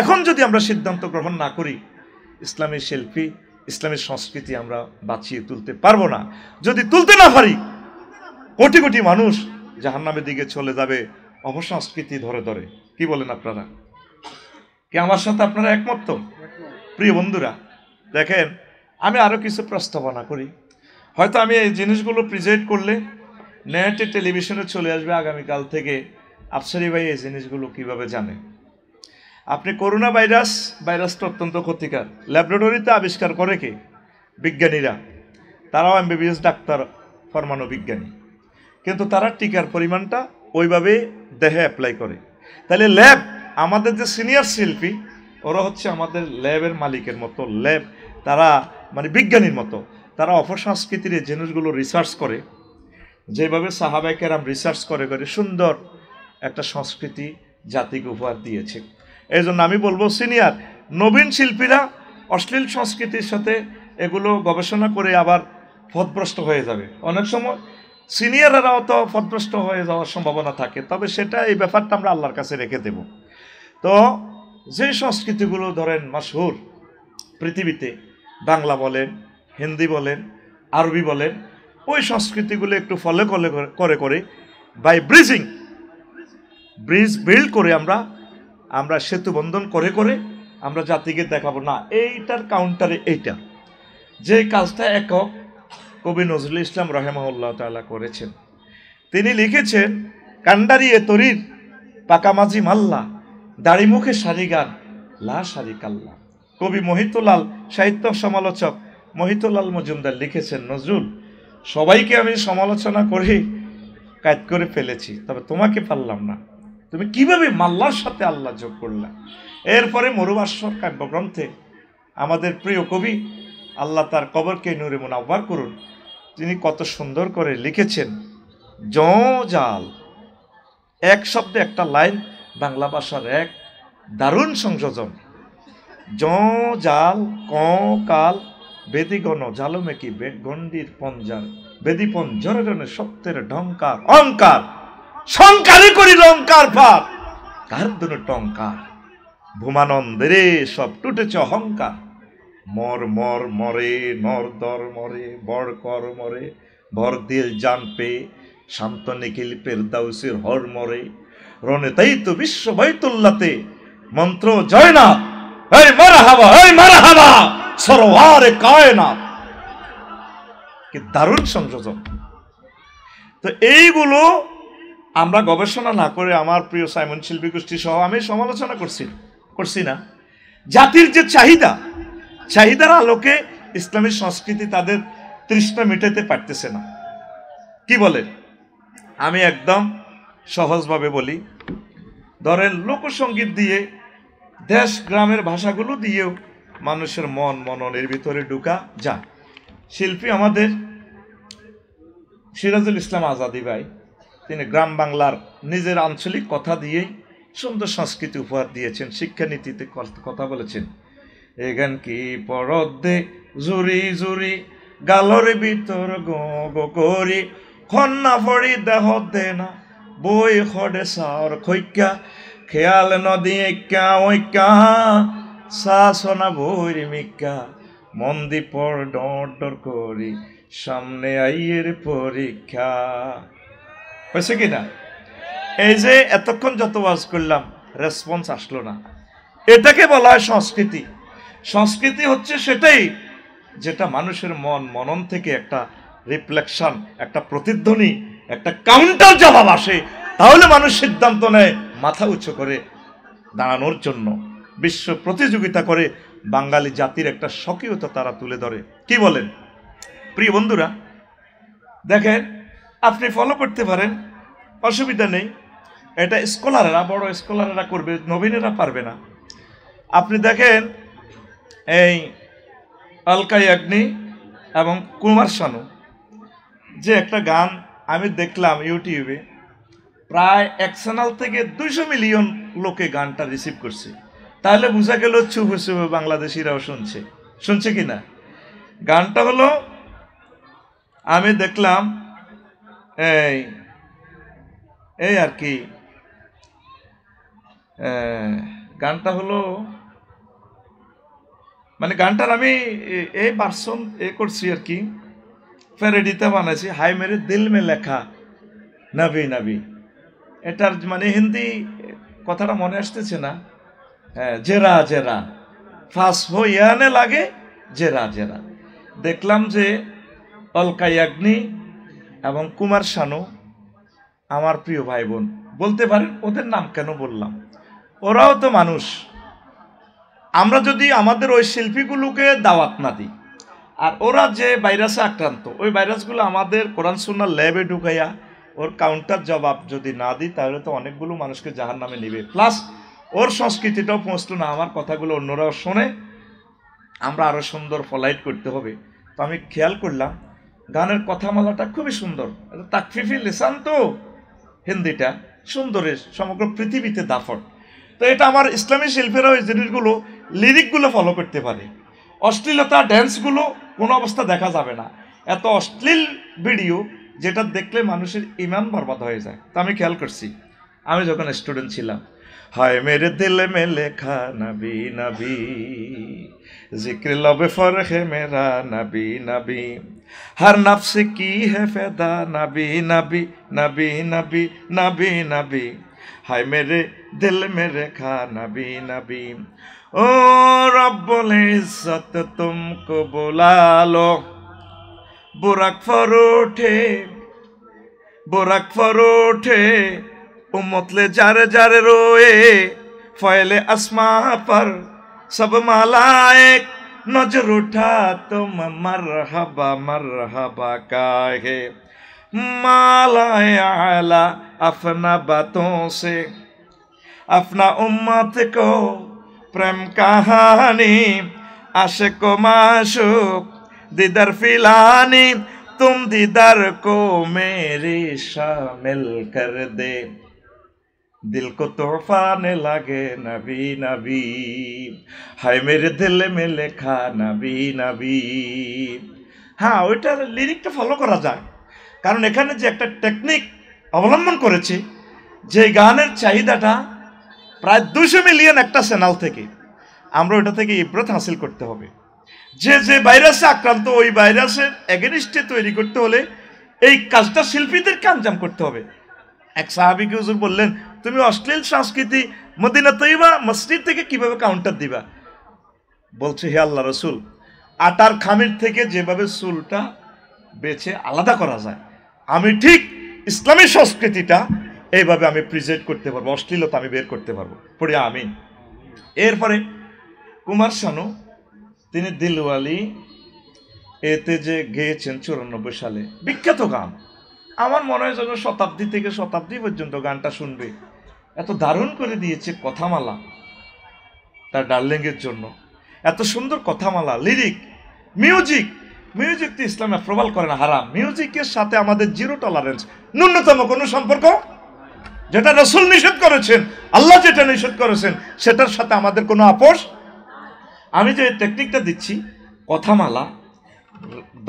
এখন যদি আমরা সিদ্ধান্ত গ্রহণ না করি, ইসলামী শিল্পী, ইসলামী সংস্কৃতি আমরা বাঁচিয়ে তুলতে পারবো না। যদি তুলতে না পারি, কোটি কোটি মানুষ জাহান্নামের দিকে চলে যাবে অপসংস্কৃতি ধরে ধরে। কি বলেন আপনারা? কি আমার সাথে আপনারা একমত তো? প্রিয় বন্ধুরা, দেখেন, আমি আরো কিছু প্রস্তাবনা করি। হয়তো আমি এই জিনিসগুলো প্রেজেন্ট করলে নেটে, টেলিভিশনে চলে আসবে আগামীকাল থেকে। আফসারি ভাই এই জিনিসগুলো কিভাবে জানে? আপনি করোনা ভাইরাসটা অত্যন্ত ক্ষতিকর। ল্যাবরেটরিতে আবিষ্কার করে কে? বিজ্ঞানীরা। তারাও এমবিবিএস ডাক্তার, ফরমানো বিজ্ঞানী, কিন্তু তারা টিকার পরিমাণটা ওইভাবে দেহে অ্যাপ্লাই করে। তাহলে ল্যাব, আমাদের যে সিনিয়র শিল্পী, ওরা হচ্ছে আমাদের ল্যাবের মালিকের মতো। ল্যাব তারা মানে বিজ্ঞানীর মতো, তারা অপসংস্কৃতির এই জিনিসগুলো রিসার্চ করে, যেভাবে সাহাবায়ে কেরাম রিসার্চ করে করে সুন্দর একটা সংস্কৃতি জাতিকে উপহার দিয়েছে। এই জন্য আমি বলবো, সিনিয়র নবীন শিল্পীরা অশ্লীল সংস্কৃতির সাথে এগুলো গবেষণা করে আবার পথভ্রষ্ট হয়ে যাবে। অনেক সময় সিনিয়ররাও তো পথভ্রষ্ট হয়ে যাওয়ার সম্ভাবনা থাকে, তবে সেটা, এই ব্যাপারটা আমরা আল্লাহর কাছে রেখে দেব। তো যে সংস্কৃতিগুলো ধরেন মাশহুর পৃথিবীতে, বাংলা বলেন, হিন্দি বলেন, আরবি বলেন, ওই সংস্কৃতিগুলো একটু ফলো করে করে বাই ব্রিজ বিল্ড করে আমরা সেতু বন্ধন করে করে আমরা জাতিকে দেখাবো না এইটার কাউন্টারে এইটা। যে কাজটা একক কবি নজরুল ইসলাম রাহিমাহুল্লাহ তাআলা করেছেন। তিনি লিখেছেন, কান্ডারি এ তরির পাকামাজি মাল্লা, দাড়ি মুখে সারি গান লা সারি কাল্লা। কবি মহিতুলাল, সাহিত্য সমালোচক মহিতুলাল মজুমদার লিখেছেন, নজরুল, সবাইকে আমি সমালোচনা করে কাজ করে ফেলেছি, তবে তোমাকে পারলাম না। তুমি কিভাবে মাল্লার সাথে আল্লাহ যোগ করলা? এরপরে মরুভাস্বর কাব্যগ্রন্থে আমাদের প্রিয় কবি, আল্লাহ তার কবরকে নূরে মুনাওয়ার করুন, তিনি কত সুন্দর করে লিখেছেন, জাল, এক শব্দে একটা লাইন, বাংলা ভাষার এক দারুণ সংযোজন। জাল কাল বেদিগণ জালমে কি গণ্ডির পঞ্জার, বেদি পঞ্জরের সত্যের ঢঙ্কার অহংকার, সংকারে করি লঙ্কার ভাব, কার দুনো টঙ্কার, ভূমানন্দেরে সব টুটেছে অহংকার। মর মর মরে নর দর মরে, বড় কর মরে ভর দিল জান পে, শান্ত নিখিল পেরদাউসের হর মরে, রনে তাই তো বিশ্ব বাইতুল্লাতে মন্ত্র জয়নাথ, এই মারহাবা, এই মারহাবা সরওয়ারে কায়নাত। কি দারুণ সংযোজন! তো এইগুলো আমরা গবেষণা না করে, আমার প্রিয় সাইমন শিল্পী গোষ্ঠী সহ আমি সমালোচনা করছি না, জাতির যে চাহিদার আলোকে ইসলামী সংস্কৃতি তাদের তৃষ্ণা মেটাতে পারতেছে না। কি বলেন? আমি একদম সহজভাবে বলি, ধরেন লোকসঙ্গীত দিয়ে, দেশ গ্রামের ভাষাগুলো দিয়েও মানুষের মননের ভিতরে ঢুকা যায়। শিল্পী আমাদের সিরাজুল ইসলাম আজাদি ভাই, তিনি গ্রাম বাংলার নিজের আঞ্চলিক কথা দিয়েই সুন্দর সংস্কৃতি উপহার দিয়েছেন, শিক্ষানীতিতে কথা বলেছেন। এ গান কি পরদ দে জুরি জুরি, গালরে ভিতর গো গো করি, খন্না ফড়ি দেহ দে না, বই খড়ে সার খৈকা, খেয়াল নদী একা ঐকা, শাসনা বইর মিকা, মন্দি পর ডর ডর করি, সামনে আইয়ের পরীক্ষা। হয়েছে কিনা? এই যে এতক্ষণ যত ওয়াজ করলাম, রেসপন্স আসলো না, এটাকে বলা হয় সংস্কৃতি। সংস্কৃতি হচ্ছে সেটাই যেটা মানুষের মনন থেকে একটা রিফ্লেকশন, একটা প্রতিধ্বনি, একটা কাউন্টার জবাব আসে, তাহলে মানুষ সিদ্ধান্ত নেয় মাথা উঁচু করে দাঁড়ানোর জন্য, বিশ্ব প্রতিযোগিতা করে বাঙালি জাতির একটা স্বকীয়তা তারা তুলে ধরে। কি বলেন প্রিয় বন্ধুরা? দেখেন, আপনি ফলো করতে পারেন, অসুবিধা নেই, এটা স্কলাররা, বড় স্কলাররা করবে, নবীনেরা পারবে না। আপনি দেখেন, এই আলকাই আগ্নি এবং কুমার শানু, যে একটা গান আমি দেখলাম ইউটিউবে, প্রায় এক চ্যানেল থেকে 200 মিলিয়ন লোকে গানটা রিসিভ করছে। তাহলে বোঝা গেল চুপে চুপে বাংলাদেশিরাও শুনছে কিনা। গানটা হলো, আমি দেখলাম এই এই আর কি, গানটা হলো, মানে গানটার আমি এই ভার্সন করছি আর কি, প্যারোডিতে বানাইছি, হাই মেরে দিল মে লেখা নবী নবী। এটার মানে হিন্দি কথাটা মনে আসতেছে না। জেরা জেরা ফাঁস হইয়ানে লাগে জেরা জেরা। দেখলাম যে অলকা ইয়াগনি এবং কুমার শানু আমার প্রিয় ভাই বোন, বলতে পারেন ওদের নাম কেন বললাম, ওরাও তো মানুষ। আমরা যদি আমাদের ওই শিল্পীগুলোকে দাওয়াত না দিই, আর ওরা যে ভাইরাসে আক্রান্ত, ওই ভাইরাসগুলো আমাদের কোরআন সুন্নাহ ল্যাবে ঢুকাইয়া ওর কাউন্টার জবাব যদি না দিই, তাহলে তো অনেকগুলো মানুষকে জাহান নামে নিবে। প্লাস ওর সংস্কৃতিটাও পৌঁছতো না, আমার কথাগুলো অন্যরাও শোনে, আমরা আরও সুন্দর ফলাইট করতে হবে। তো আমি খেয়াল করলাম গানের কথামালাটা খুবই সুন্দর, তাকফিফি লিসান তো হিন্দিটা সুন্দরের সমগ্র পৃথিবীতে দাফট। তো এটা আমার ইসলামী শিল্পীরা ওই জিনিসগুলো লিরিকগুলো ফলো করতে পারে। অশ্লীলতা ড্যান্সগুলো কোনো অবস্থা দেখা যাবে না, এত অশ্লীল ভিডিও যেটা দেখলে মানুষের ইমান বরবাদ হয়ে যায়। তা আমি খেয়াল করছি, আমি যখন স্টুডেন্ট ছিলাম, হায় মেরে দিল মে লেখা নবী নবী, जिक्र लब फर्क है मेरा नबी नबी, हर नफ्स की है फैदा नबी नबी नबी नबी नबी नबी, हाय मेरे दिल में रेखा नबी नबी। ओ रब्बुल इज्जत तुमको बुला लो, बुरक फरोठे उम्मत ले जार जार रोए, फैले अस्मा पर सब मालाएक नजर उठा तुम मरहबा काहे, मालाए आला अपना बातों से अपना उम्मत को प्रेम कहानी, आशिक माशूक दीदार फिलानी, तुम दीदार को मेरे शामिल कर दे, दिल को तोहफाने लगे नबी नबी, हाय मेरे दिल में লেখা নবী নবী। হ্যাঁ, ওইটার লিরিকটা ফলো করা যায়, কারণ এখানে যে একটা টেকনিক অবলম্বন করেছে, যে গানের চাহিদাটা প্রায় 200 মিলিয়ন একটা চ্যানেল থেকে, আমরা ওটা থেকে ইব্রত হাসিল করতে হবে। যে ভাইরাসে আক্রান্ত, ওই ভাইরাসের এগেনিস্টে তৈরি করতে হলে এই কাজটা শিল্পীদেরকে আঞ্জাম করতে হবে। এক সাহাবীকে হুজুর বললেন, তুমি অশ্লীল সংস্কৃতি মদিনা তৈবা মসজিদ থেকে কিভাবে কাউন্টার দিবা? বলছে, হে আল্লাহ রসুল, আটার খামির থেকে যেভাবে চুলটা বেছে আলাদা করা যায়, আমি ঠিক ইসলামী সংস্কৃতিটা এইভাবে আমি প্রেজেন্ট করতে পারবো, অশ্লীলতা আমি বের করতে পারবো। পড়ি আমিন। এরপরে কুমার শানু, তিনি দিলওয়ালি এতে যে গেয়েছেন 94 সালে, বিখ্যাত গান। আমার মনে হয় যেন শতাব্দী থেকে শতাব্দী পর্যন্ত গানটা শুনবে, এত দারুণ করে দিয়েছে কথামালা তার ডার্লিংয়ের জন্য। এত সুন্দর কথামালা, লিরিক, মিউজিক তো ইসলাম অ্যাপ্রুভাল করে না, হারাম। মিউজিকের সাথে আমাদের জিরো টলারেন্স, ন্যূনতম কোনো সম্পর্ক, যেটা রাসূল নিষেধ করেছেন, আল্লাহ যেটা নিষেধ করেছেন, সেটার সাথে আমাদের কোনো আপোষ। আমি যে টেকনিকটা দিচ্ছি, কথামালা,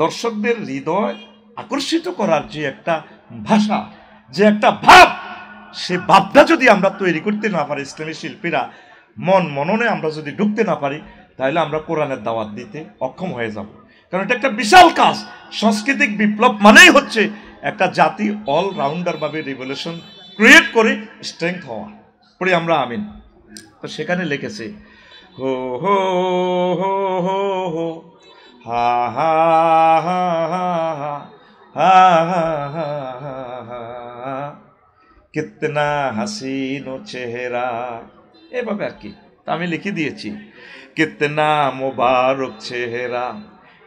দর্শকদের হৃদয় আকর্ষিত করার যে একটা ভাষা, যে একটা ভাব, সে ভাবটা যদি আমরা তৈরি করতে না পারি, ইসলামী শিল্পীরা মননে আমরা যদি ঢুকতে না পারি, তাহলে আমরা কোরআনের দাওয়াত দিতে অক্ষম হয়ে যাব। কারণ এটা একটা বিশাল কাজ। সাংস্কৃতিক বিপ্লব মানেই হচ্ছে একটা জাতি অলরাউন্ডার ভাবে রিভলিউশন ক্রিয়েট করে স্ট্রেংথ হওয়া। পড়ি আমরা আমিন। তো সেখানে লিখেছে, হো হো হো হো হো হা হা হা হা হা হা হা, কিতনা হাসিনো চেহারা, এভাবে আর কি। তা আমি লিখে দিয়েছি, কিতনা মুবারক চেহারা,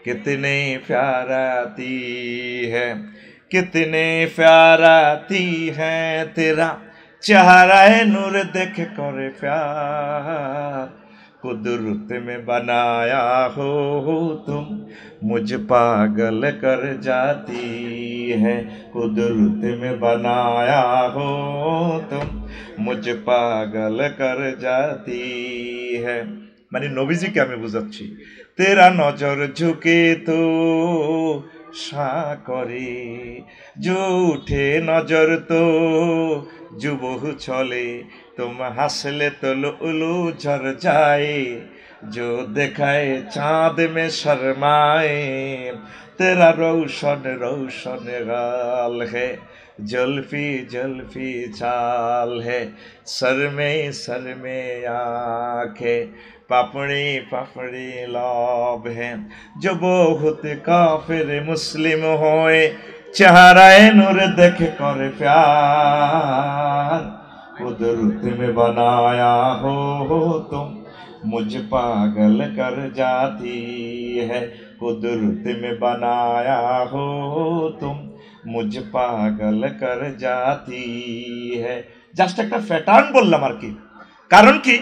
कितने प्याराती है, कितने प्याराती है तेरा चेहरा नूर देख करे प्यार, कुदरत में बनाया हो तुम, मुझ पागल कर जाती है। कुदरत में बनाया हो तुम, मुझ पागल कर जाती है। মানে নবীজিকে আমি বুঝাচ্ছি, তেরা নজর ঝুঁকে তো সাকরে, जो उठे नजर तो जुबहु चले, तुम हंसले तो लुलु झर जाए, जो दिखाए चांद में शर्माए, तेरा रोशन रोशन गाल है, जुल्फी जुल्फी चाल है, सर में आंखें, पापड़ी पापड़ी लब है, जो बहुत काफिर मुस्लिम होए, चेहराए नूर देख कर प्यार। कुदरत में बनाया हो तुम, मुझ पागल कर जाती है। कुदरत में बनाया हो तुम, मुझ पागल कर जाती है। জাস্ট একটা প্যাটার্ন বললাম আর কি। কারণ কি,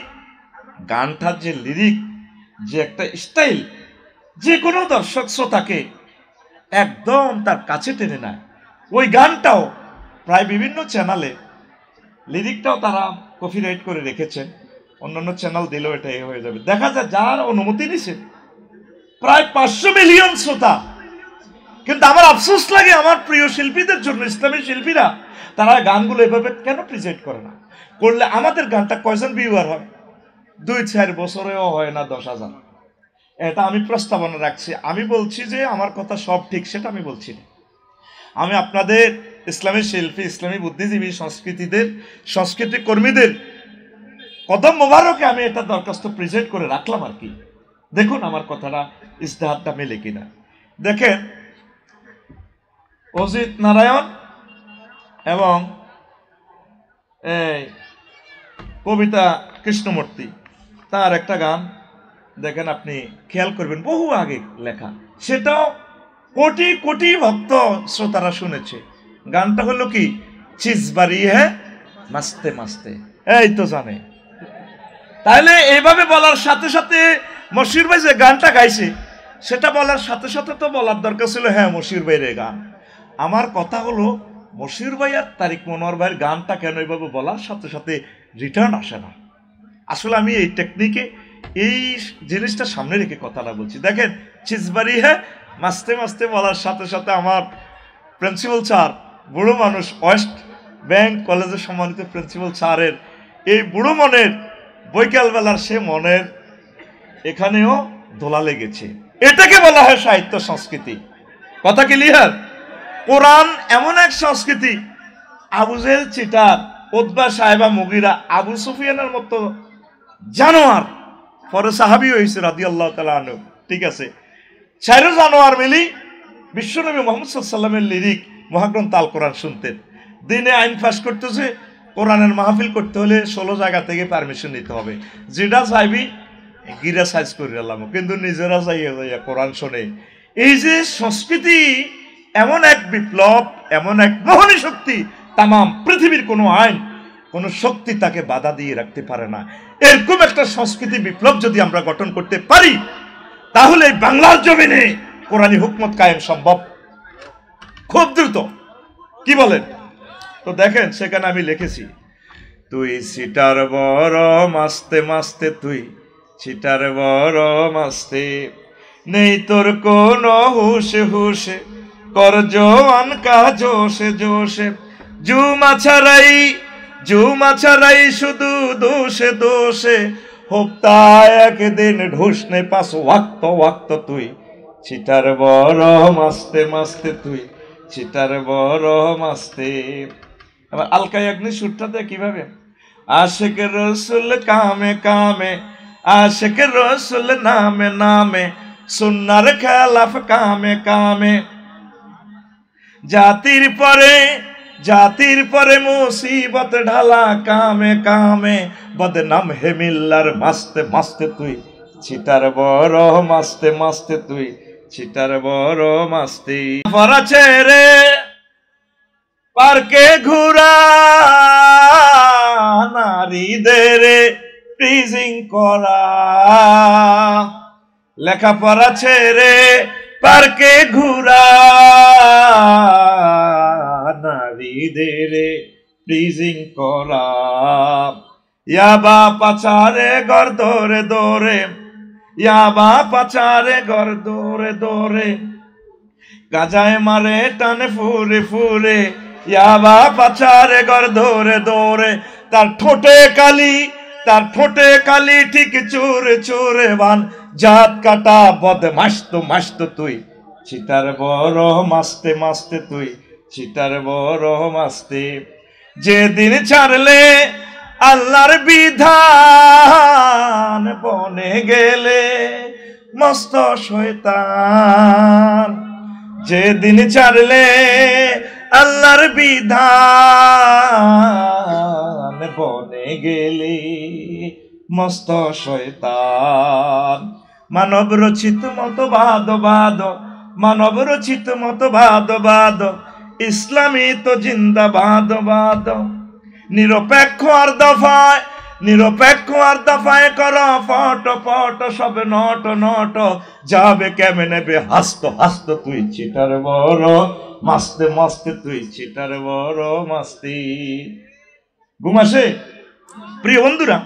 গানটার যে লিরিক, যে একটা স্টাইল, যে কোনো দর্শক শ্রোতাকে একদম তার কাছে টেনে নেয়। ওই গানটাও প্রায় বিভিন্ন চ্যানেলে লিরিকটাও তারা কপিরাইট করে রেখেছেন, অন্যান্য চ্যানেল দিলেও এটা হয়ে যাবে। দেখা যায় যার অনুমতি নিছে প্রায় 500 মিলিয়ন শ্রোতা। কিন্তু আমার আফসোস লাগে আমার প্রিয় শিল্পীদের জন্য, ইসলামী শিল্পীরা তারা গানগুলো এভাবে কেন প্রেজেন্ট করে না। করলে আমাদের গানটা কয়জন ভিউয়ার হয়? 2-4 বছরেও হয় না 10,000। এটা আমি প্রস্তাবনা রাখছি। আমি বলছি যে আমার কথা সব ঠিক, সেটা আমি বলছি না। আমি আপনাদের ইসলামী শিল্পী, ইসলামী বুদ্ধিজীবী, সংস্কৃতি কর্মীদের কদম মোবারকে আমি এটা দরখাস্ত প্রেজেন্ট করে রাখলাম আর কি। দেখুন আমার কথাটা, ইজতেহাদটা মেলে কিনা। দেখেন, অজিত নারায়ণ এবং কবিতা কৃষ্ণমূর্তি, তার একটা গান দেখেন, আপনি খেয়াল করবেন, বহু আগে লেখা, সেটাও কোটি কোটি ভক্ত শ্রোতারা শুনেছে। গানটা হলো কি, চিজবারি হ্যাঁ মাস্তে মাস্তে, এই তো জানে। তাহলে এইভাবে বলার সাথে সাথে মশিউর ভাই যে গানটা গাইছে, সেটা বলার সাথে সাথে তো বলার দরকার ছিল হ্যাঁ মশিউর ভাইয়ের গান। আমার কথা হলো, মশিউর ভাই আর তারিক মনোয়ার ভাইয়ের গানটা কেন এইভাবে বলার সাথে সাথে রিটার্ন আসে না? আসলে আমি এই টেকনিকে, এই জিনিসটা সামনে রেখে কথাটা বলছি। দেখেন, চিজবারি হ্যাঁ মাস্তে মাস্তে বলার সাথে সাথে আমার প্রিন্সিপাল স্যার, বুড়ো মানুষ, ওয়েস্ট ব্যাংক কলেজের সম্মানিত প্রিন্সিপাল স্যারের এই বুড়ো মনের বৈকালবেলার সে মনের এখানেও দোলা লেগেছে। এটাকে বলা হয় সাহিত্য সংস্কৃতি। কথা ক্লিয়ার? কোরআন এমন এক সংস্কৃতি, আবু জেহেল চিটার, উতবা সাহেবা মুগিরা, আবু সুফিয়ানের মতো জানোয়ার পরে সাহাবী হয়েছে রাদিয়াল্লাহু তাআলা আনহু, ঠিক আছে? 4 জানোয়ার মিলি বিশ্বনবী মুহাম্মদ সাল্লাল্লাহু আলাইহি ওয়াসাল্লামের লিরিক মহাগ্রন্থ আল কোরআন শুনতেন। দিনে আইন পাস করতেছে, কোরআনের মাহফিল করতে হলে 16 জায়গা থেকে পারমিশন নিতে হবে। যেটা চাইবি গিরা সাইজ করে এলাম, কিন্তু নিজেরা যাইয়া কোরআন শোনে। এই যে সংস্কৃতি এমন এক বিপ্লব, এমন এক মোহনী শক্তি, তাম পৃথিবীর কোনো আইন, কোনো শক্তি তাকে বাধা দিয়ে রাখতে পারে না। এরকম একটা সংস্কৃতি বিপ্লব যদি আমরা গঠন করতে পারি, তাহলে বাংলার জমিনে কোরআনী হুকমত কায়েম সম্ভব খুব দ্রুত। কি বলেন? তো দেখেন, সেখানে আমি লিখেছি, তুই সিটার বড় মাস্তে মাস্তে, তুই সিটার বড় মাস্তে, নেই তোর কোনো হুশে হুশে, কর জওয়ান কা জোশে জোশে, জুমা ছাড়াই শুধু দোষে দোষে, হপ্তা একদিন ঢুসনে পাস ওয়াক্ত ওয়াক্ত, তুই সিটার বড় মাস্তে মাস্তে, তুই সিটার বড় মাস্তে। আবার আলকা ইয়াগনি সুরটাতে কিভাবে, আশিক রসুল কামে কামে, আশিক রসুল নামে নামে, সুন্নার খেলাফ কামে কামে, জাতির পরে মুসিবত ঢালা কামে কামে, বদনাম হে মিল্লার মাস্তে মাস্তে, তুই ছিটার বড় মাস্তে মাস্তে, তুই ছিটার বড় মাস্তি। পরা ছেড়ে পার্কে ঘুরা নারীদের প্লিজিং করা, লেখাপড়া ছেড়ে পার্কে ঘুরা, নারীদের প্লিজিং করা, ইয়াবা পাচারে ঘর দৌড়ে দৌড়ে, ইয়াবা পাচারে ঘর দৌড়ে দৌড়ে, গাজায় মারে টানে ফুরে ফুরে, ইয়াবা পাচারে ঘর দৌড়ে দৌড়ে, তার ঠোঁটে কালি ঠিক চুরে চুরে বান, জাত কাটা বদমাস তো মাসতো তুই, চিটার বড় মাস্তে মাস্তে তুই, চিটার বড় মাস্তে। যেদিন ছাড়লে আল্লাহর বিধান, বনে গেলে মস্ত শয়তান। যেদিন ছাড়লে আল্লাহর বিধান, বনে গেলে মস্ত শয়তান। মানব রচিত মতবাদ, মানব রচিত মতবাদ, ইসলামী তো জিন্দাবাদ। নিরপেক্ষ আর দফায় কর ফট ফট, সব নট নট, যাবে কেমনে বে হাসত হাসত তুই, চিটার বড় মাস্তে মাস্তে তুই, চিটার বড় মাস্তি। ঘুম আসে? প্রিয় বন্ধুরা,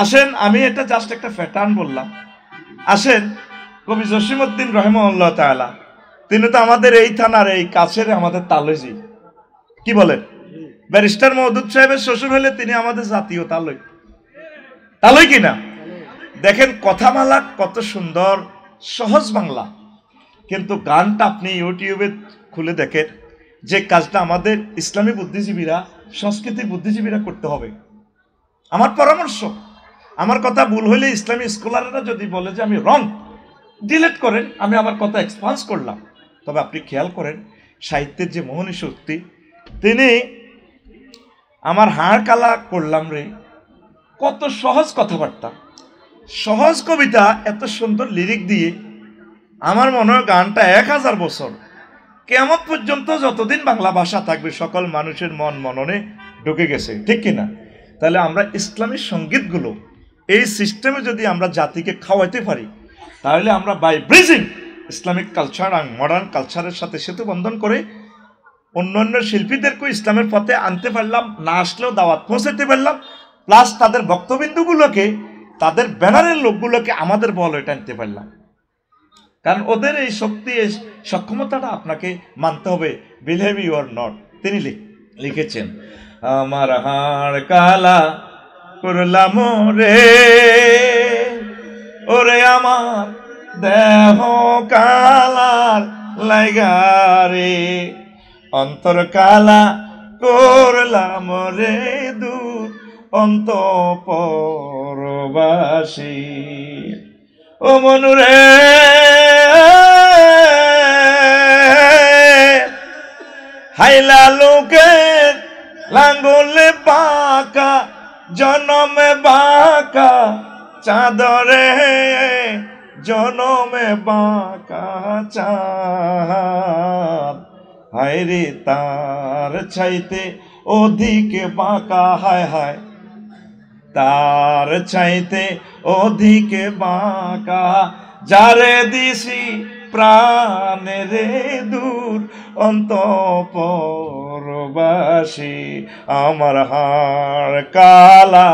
আসেন, আমি এটা জাস্ট একটা প্যাটার্ন বললাম। আসেন, কবি জসিমউদ্দিন রহিমাহুল্লাহ তাআলা, তিনি তো আমাদের এই থানার এই কাছের আমাদের তালুজি, কি বলেন, ব্যারিস্টার মওদুদ সাহেবের শ্বশুর হলে তিনি আমাদের জাতীয় তালুই কিনা? দেখেন কথামালা কত সুন্দর, সহজ বাংলা, কিন্তু গানটা আপনি ইউটিউবে খুলে দেখেন, যে কাজটা আমাদের ইসলামী বুদ্ধিজীবীরা, সংস্কৃতির বুদ্ধিজীবীরা করতে হবে। আমার পরামর্শ, আমার কথা ভুল হইলে ইসলামী স্কলাররা যদি বলে যে আমি রং, ডিলিট করেন, আমি আমার কথা এক্সপান্স করলাম। তবে আপনি খেয়াল করেন, সাহিত্যের যে মোহনী শক্তি, তিনি আমার হাড় কালা করলাম রে, কত সহজ কথাবার্তা, সহজ কবিতা, এত সুন্দর লিরিক দিয়ে, আমার মনে হয় গানটা 1000 বছর কিয়ামত পর্যন্ত যতদিন বাংলা ভাষা থাকবে সকল মানুষের মন মননে ঢুকে গেছে, ঠিক কিনা? তাহলে আমরা ইসলামী সঙ্গীতগুলো এই সিস্টেমে যদি আমরা জাতিকে খাওয়াইতে পারি, তাহলে আমরা বাই ব্রিজিং ইসলামিক কালচার আর মডার্ন কালচারের সাথে সেতু বন্ধন করে অন্যান্য শিল্পীদেরকেও ইসলামের পথে আনতে পারলাম, না আসলেও দাওয়াত পৌঁছাতে পারলাম, প্লাস তাদের বক্তবিন্দুগুলোকে, তাদের ব্যানারের লোকগুলোকে আমাদের বল এটা আনতে পারলাম। কারণ ওদের এই শক্তি, এই সক্ষমতাটা আপনাকে মানতে হবে, বিলিভ ইউ অর নট। তিনি লিখেছেন, আমার হাড় কালা করলাম রে, ওরে আমার দেহ কালার লাইগারে, অন্তর কালা করলাম রে দূর অন্তঃপরবাসী। ও মনুরে হাইলা লোকের লাঙ্গলে বাঁকা, জনমে বাঁকা চাঁদরে, জনমে বাঁকা চাঁদ, হায় রে তার চাইতে অধিক বাঁকা, হায় হায় তার চাইতে অধিক বাঁকা, যারে দিছি প্রাণে রে দূর অন্তঃপরবাসী, আমার হাড় কালা।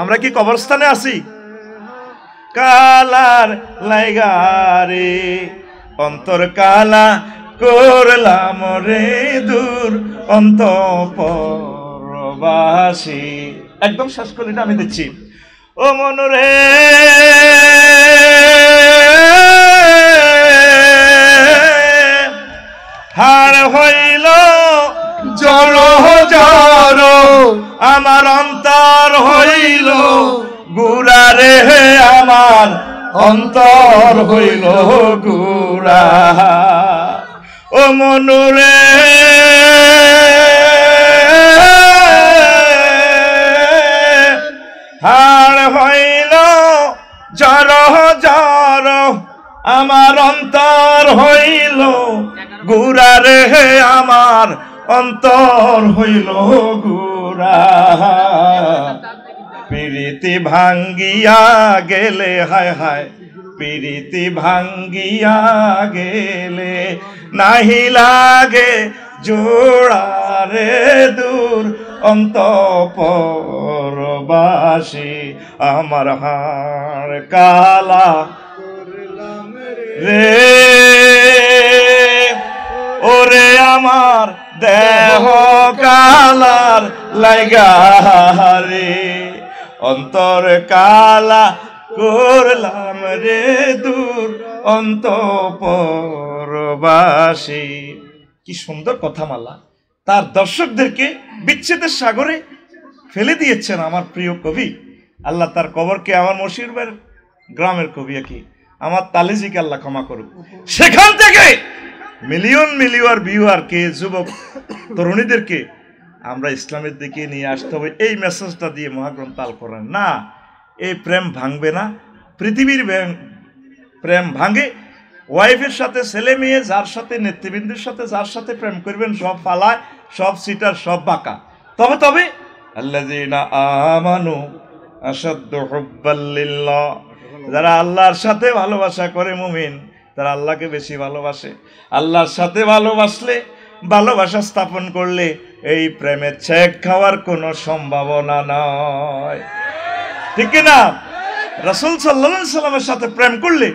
আমরা কি কবরস্থানে আছি? কালার লাইগারে, অন্তর কালা করলাম রে দূর অন্তঃপরবাসী। একদম শেষ করে আমি দিচ্ছি, ও মনুরে হাড় হইল জড় জড়, আমার অন্তর হইল গুড়া রে, আমার অন্তর হইল গুড়া। ও মনুরে হাড় হইল জড় জড়, আমার অন্তর হইল গুড়া রে, আমার অন্তর হইল গুড়া। জোড়া প্রীতি ভাঙ্গিয়া গেলে হায় হায় প্রীতি ভাঙ্গিয়া গেলে নাহি লাগে জোড়া রে দূর অন্তঃপুরবাসী আমার হাড় কালা রে ওরে আমার দেহ কালার লাইগা রে অন্তর কালা করলাম রে দূর অন্তঃপুরবাসী। কি সুন্দর কথামালা, তার দর্শকদেরকে বিচ্ছেদের সাগরে ফেলে দিয়েছেন আমার প্রিয় কবি। আল্লাহ তার কবরকে আমার মশিরবের গ্রামের কবি কি আমার তালিজিকে আল্লাহ ক্ষমা করুক। সেখান থেকে মিলিয়ন মিলিয়ন ভিউয়ারকে যুবক তরুণীদেরকে আমরা ইসলামের দিকে নিয়ে আসতে হবে এই মেসেজটা দিয়ে মহাগ্রন্থ আল কোরআন। না, এই প্রেম ভাঙবে না, পৃথিবীর প্রেম ভাঙে। ওয়াইফের সাথে ছেলে মেয়ে যার সাথে নেতৃবৃন্দের সাথে যার সাথে প্রেম করবেন সব ফালায়, সব সিটার, সব বাঁকা। তবে আল্লাযীনা আমানু আশাদ্দু হুব্বাল লিল্লাহ, যারা আল্লাহর সাথে ভালোবাসা করে মুমিন তারা আল্লাহকে বেশি ভালোবাসে। আল্লাহর সাথে ভালোবাসলে, ভালোবাসা স্থাপন করলে এই প্রেমের ছেক খাওয়ার কোনো সম্ভাবনা নয়, ঠিক না? রাসূল সাল্লাল্লাহু আলাইহি সাল্লামের সাথে প্রেম করলে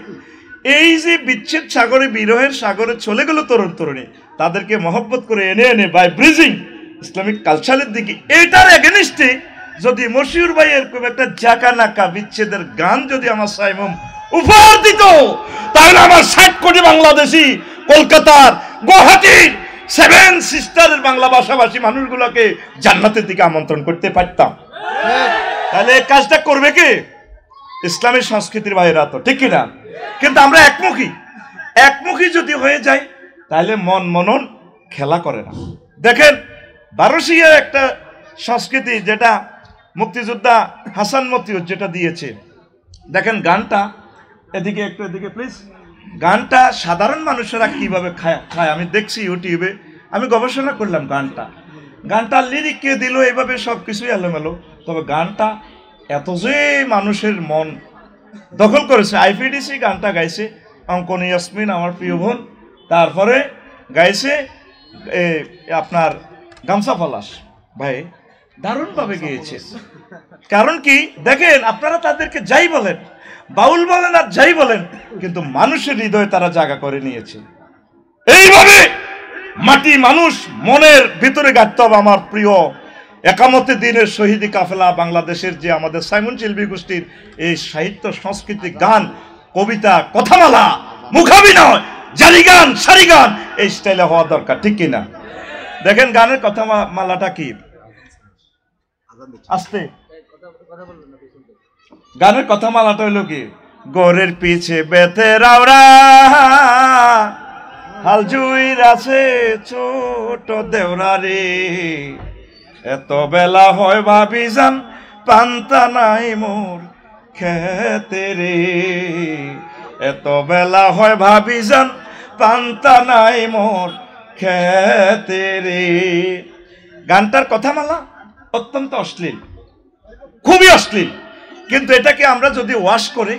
এই যে বিচ্ছেদ সাগরে, বিরহের সাগরে চলে গেল তরুণ তরুণী, তাদেরকে মহব্বত করে এনে এনে বাই ব্রিজিং ইসলামিক কালচারের দিকে, এটার এগেনিস্টে যদি মশিউর ভাই এরকম একটা জাকা নাকা বিচ্ছেদের গান যদি আমার সাইমুম উপহার দিত, তাহলে আমার 60 কোটি বাংলাদেশি কলকাতার, গুয়াহাটির 7 সিস্টারের বাংলা ভাষাভাষী মানুষগুলোকে জান্নাতের দিকে আমন্ত্রণ করতে পারতাম। তাহলে এই কাজটা করবে কে? ইসলামী সংস্কৃতির বাইরা তো, ঠিক কিনা? কিন্তু আমরা একমুখী যদি হয়ে যাই তাহলে মন মনন খেলা করে না। দেখেন বারোশিয়া একটা সংস্কৃতি যেটা মুক্তিযোদ্ধা হাসান মতিউর যেটা দিয়েছে, দেখেন গানটা, এদিকে একটু এদিকে প্লিজ। গানটা সাধারণ মানুষেরা কিভাবে খায় আমি দেখছি ইউটিউবে, আমি গবেষণা করলাম গানটা লিরিক কে দিল, এইভাবে সব কিছুই এলোমেলো। তবে গানটা এত যে মানুষের মন দখল করেছে। আইপিডিসি গানটা গাইছে অঙ্কনী ইয়াসমিন আমার প্রিয় বোন, তারপরে গাইছে আপনার গামছা পলাশ ভাই, দারুণভাবে গেয়েছে। কারণ কি দেখেন, আপনারা তাদেরকে যাই বলেন, বাউল বলেন আর যাই বলেন, কিন্তু মানুষের হৃদয়ে তারা জায়গা করে নিয়েছে। এইভাবে মাটি মানুষ মনের ভিতরে গাঁথতে হবে। আমার প্রিয় একামতে দিনের শহীদি কাফেলা বাংলাদেশের যে আমাদের সাইমন চিলবি গোষ্ঠীর এই সাহিত্য, সংস্কৃতি, গান, কবিতা, কথামালা, মুখাভিনয়, জারি গান, সারি গান এই স্টাইলে হওয়া দরকার, ঠিক কিনা? দেখেন গানের কথামালাটা কি, আস্তে গানের কথামালাটা হইল কি, গোরের পিছে বেতে রাওরা হাল জুইর আছে ছোট দেওরা রে, এত বেলা হয় ভাবি যান পান্তা নাই মোর খেতে রে, এত বেলা হয় ভাবি যান পান্তা নাই মোর খেতে রে। গানটার কথামালা অত্যন্ত অশ্লীল, খুবই অশ্লীল, কিন্তু এটাকে আমরা যদি ওয়াশ করে,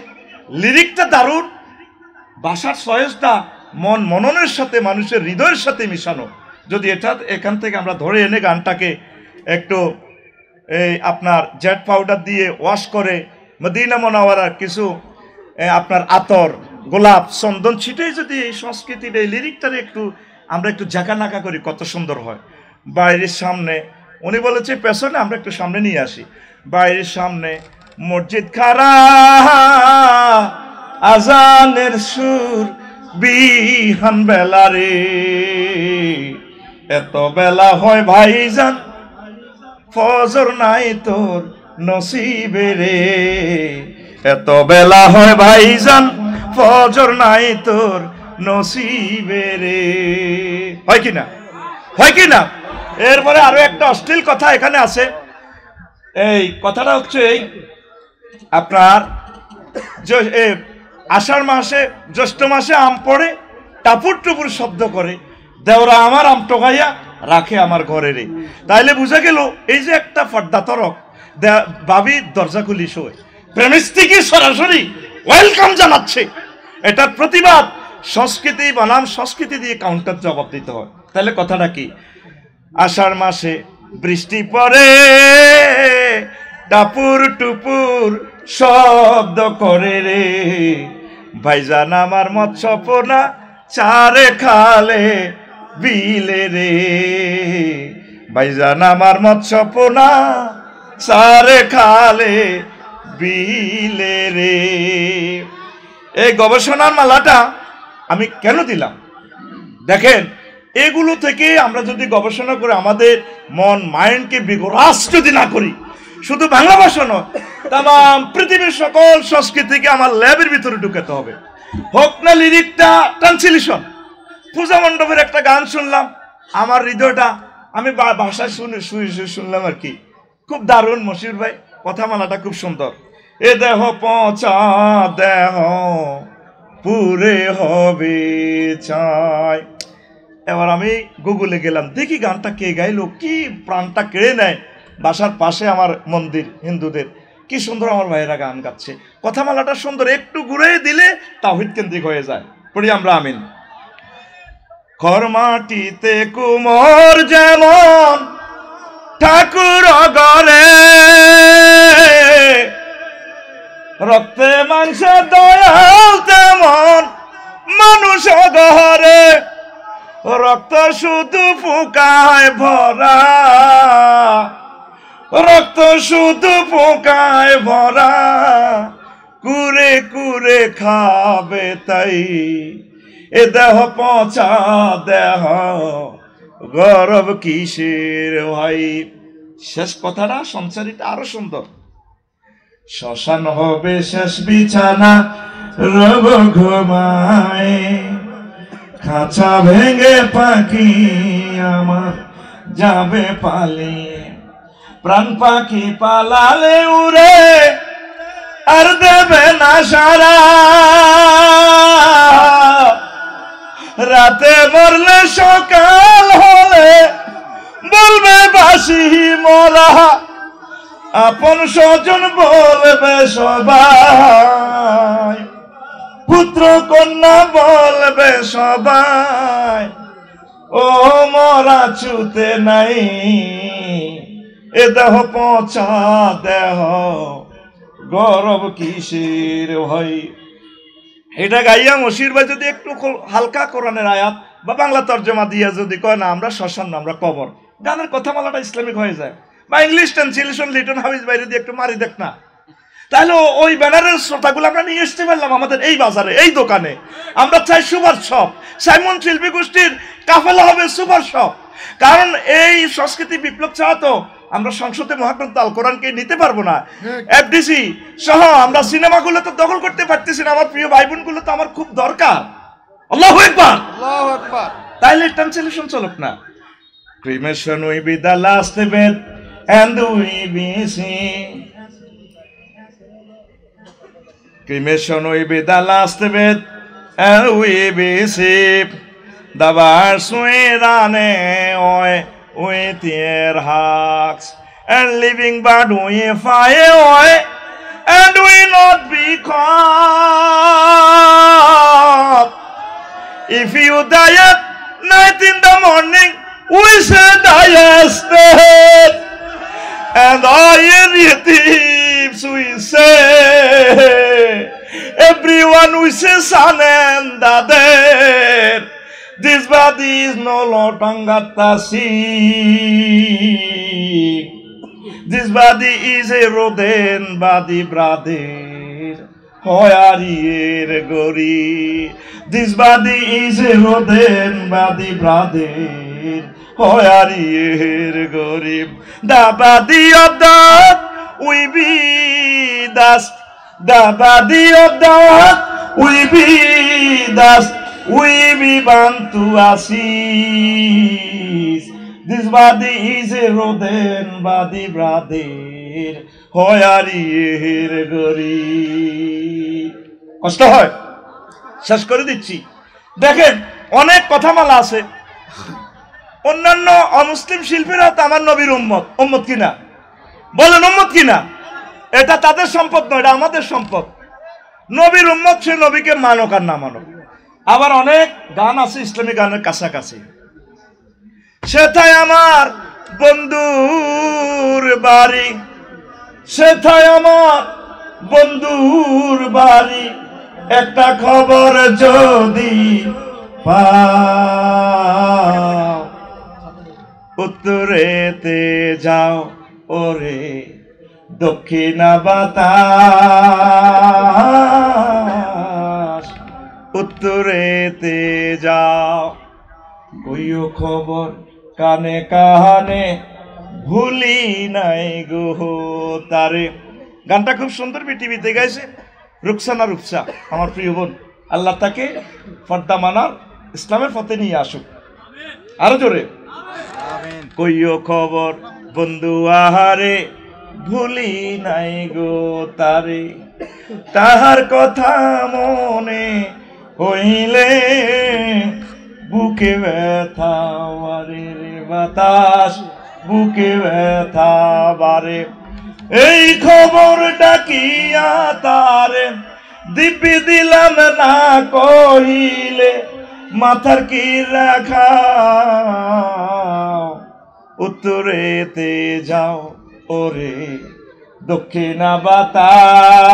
লিরিকটা দারুণ, ভাষার সহজতা মন মননের সাথে, মানুষের হৃদয়ের সাথে মিশানো, যদি এটা এখান থেকে আমরা ধরে এনে গানটাকে একটু এই আপনার জেট পাউডার দিয়ে ওয়াশ করে মদিনা মুনাওয়ারার কিছু আপনার আতর, গোলাপ, চন্দন ছিটে যদি এই সংস্কৃতির এই লিরিকটারে আমরা একটু ঝাঁকা নাকা করি, কত সুন্দর হয়। বাইরের সামনে উনি বলেছে পেছনে, আমরা একটু সামনে নিয়ে আসি। বাইরের সামনে মসজিদ খারা, আজানের সুর বিহান বেলা রে, এত বেলা হয় ভাইজান ফজর নাই তোর নসিবে রে, এত বেলা হয় ভাইজান ফজর নাই তোর নসিবে রে। হয় কিনা? হয় কিনা? এরপরে আরো একটা অশ্লীল কথা এখানে আছে। এই কথাটা হচ্ছে এই আপনার আষাঢ় মাসে, জ্যৈষ্ঠ মাসে আম পড়ে টাপুর টুপুর শব্দ করে, দেওরা আমার আম টোকাইয়া রাখে আমার ঘরে রে। তাইলে বুঝা গেল এই যে একটা পর্দা তরক ভাবি দরজা খুলি শোয়, প্রেমিস্ত্রীকে সরাসরি ওয়েলকাম জানাচ্ছে। এটার প্রতিবাদ সংস্কৃতি বানাম সংস্কৃতি দিয়ে কাউন্টার জবাব দিতে হয়। তাহলে কথাটা কি? আষাঢ় মাসে বৃষ্টি পড়ে, টাপুর টুপুর শব্দ করে রে, ভাইজান আমার মৎস্য পোনা চারে খালে বিলে রে, ভাইজান আমার মৎস্য পোনা চারে খালে বিলে রে। এই গবেষণার মালাটা আমি কেন দিলাম? দেখেন, এগুলো থেকে আমরা যদি গবেষণা করে আমাদের মন মাইন্ডকে বিগড়াস যদি না করি, শুধু বাংলা ভাষা নয়, তাম পৃথিবীর সকল সংস্কৃতিকে আমার ল্যাবের ভিতরে ঢুকাতে হবে। হোক না লিরিকটা ট্রান্সলেশন। পূজা মণ্ডপের একটা গান শুনলাম, আমার হৃদয়টা আমি ভাষায় শুনলাম আর কি, খুব দারুণ। মশির ভাই কথামালাটা খুব সুন্দর। এ দেহ পচা দেহ পুরে হবে চাই। এবার আমি গুগলে গেলাম, দেখি গানটা কে গাইলো, কি প্রাণটা কেড়ে নেয়। বাসার পাশে আমার মন্দির হিন্দুদের, কি সুন্দর আমার ভাইয়েরা গান গাচ্ছে, কথামালাটা সুন্দর, একটু ঘুরে দিলে তাওহীদ কেন্দ্রিক হয়ে যায়। পড়ি আমরা আমিন। খরমাটিতে কুমোর যেমন ঠাকুর গড়ে, রক্তে মাংসে দয়াল তেমন মানুষ গহরে, রক্ত শুধু ফুকায় ভরা, রক্ত শুধু ফুকায় ভরা, কুরে কুরে খাবে তাই এ দেহ পচা দেহ গরব কিসের ভাই। শেষ কথাটা সংসারীটা আরো সুন্দর। শ্মশান হবে শেষ বিছানা রব ঘুমায়, খাঁচা ভেঙে পাখি আমার যাবে পালিয়ে, প্রাণ পাখি পালালে উড়ে আর দেবে না সারা, রাতে মরলে সকাল হলে বলবে বাসি মরা, আপন স্বজন বলবে সবাই, পুত্র কন্যা বলবে সবাই, ও মরা ছুতে নাই এ দেহ পচা দেহ গরব কিসের ভাই। এটা গাইয়া মশির ভাই যদি একটু হালকা কোরআনের আয়াত বা বাংলা তর্জমা দিয়ে যদি কয় না আমরা শ্মশান না আমরা কবর, গানের কথামালাটা ইসলামিক হয়ে যায়। বা ইংলিশ ট্রান্সলেশন লিটন হাফিজ বাইরে দিয়ে একটু মারি দেখ না, তাহলে ওই ব্যানারের শ্রোতাগুলো আমরা নিয়ে আসতে পারলাম আমাদের এই বাজারে, এই দোকানে। আমরা চাই সুপার শপ, সাইমন শিল্পী গোষ্ঠীর কাফেলা হবে সুপার শপ। কারণ এই সংস্কৃতি বিপ্লব ছাড়া তো আমরা সংসদে মহাগ্রন্থ আল কোরআনকে নিতে পারবো না। এফডিসি সহ আমরা সিনেমাগুলো তো দখল করতে পারতেছি না। আমার প্রিয় ভাই বোনগুলো তো আমার খুব দরকার। আল্লাহু আকবার, আল্লাহু আকবার। তাইলে ট্রান্সলেশন চলুক না। Cremation will be the last bed and we be seen. Cremation will be the last bed and we be seen. The birds will run away with their hawks, and living bird will fly away and will not be caught. If you die at night in the morning, we say diest dead, and all your thieves we say, everyone we say son and other. This body is no longer sick. This body is a rodent body, brother. Hoyarier gori. This body is a rodent body, brother. Hoyarier gori. The body of that we be dust. The body of that we be dust. We be born to ashes. This body is a rodent body, brother. Hoyarier gori. কষ্ট হয়, শেষ করে দিচ্ছি। দেখেন অনেক কথামালা আছে, অন্যান্য অমুসলিম শিল্পীরা তো আমার নবীর উম্মত, উম্মত কিনা বলেন, উম্মত কিনা? এটা তাদের সম্পদ নয়, এটা আমাদের সম্পদ। নবীর উম্মত, সে নবীকে মানক আর না মানক। আবার অনেক গান আছে ইসলামী গানের কাছাকাছি, সেথায় আমার বন্ধুর বাড়ি, সেথায় আমার বন্ধুর বাড়ি, একটা খবর যদি পাও, উত্তরেতে যাও ওরে দক্ষিণা বাতাস, উত্তরেতে যাও, কইও খবর কানে কানে, ভুলি নাই গো তারে। গানটা খুব সুন্দর পৃথিবীতে গাইছে রুকসানা রূপসা, আমার প্রিয় বোন। আল্লাহ তাকে ফর্দা মানার ইসলামের পথে নিয়ে আসুক। আরো জোরে, কইও খবর বন্ধু আহারে, ভুলি নাই গো তারে, তাহার কথা মনে হইলে বুকে ব্যথা বারে রে বাতাস, বুকে ব্যথা বারে। এই খবর ডাকিয়া তারে দিব্যি দিলাম না কহিলে, মাথার কি রাখা, উত্তরেতে যাও ওরে দক্ষিণা বাতাস,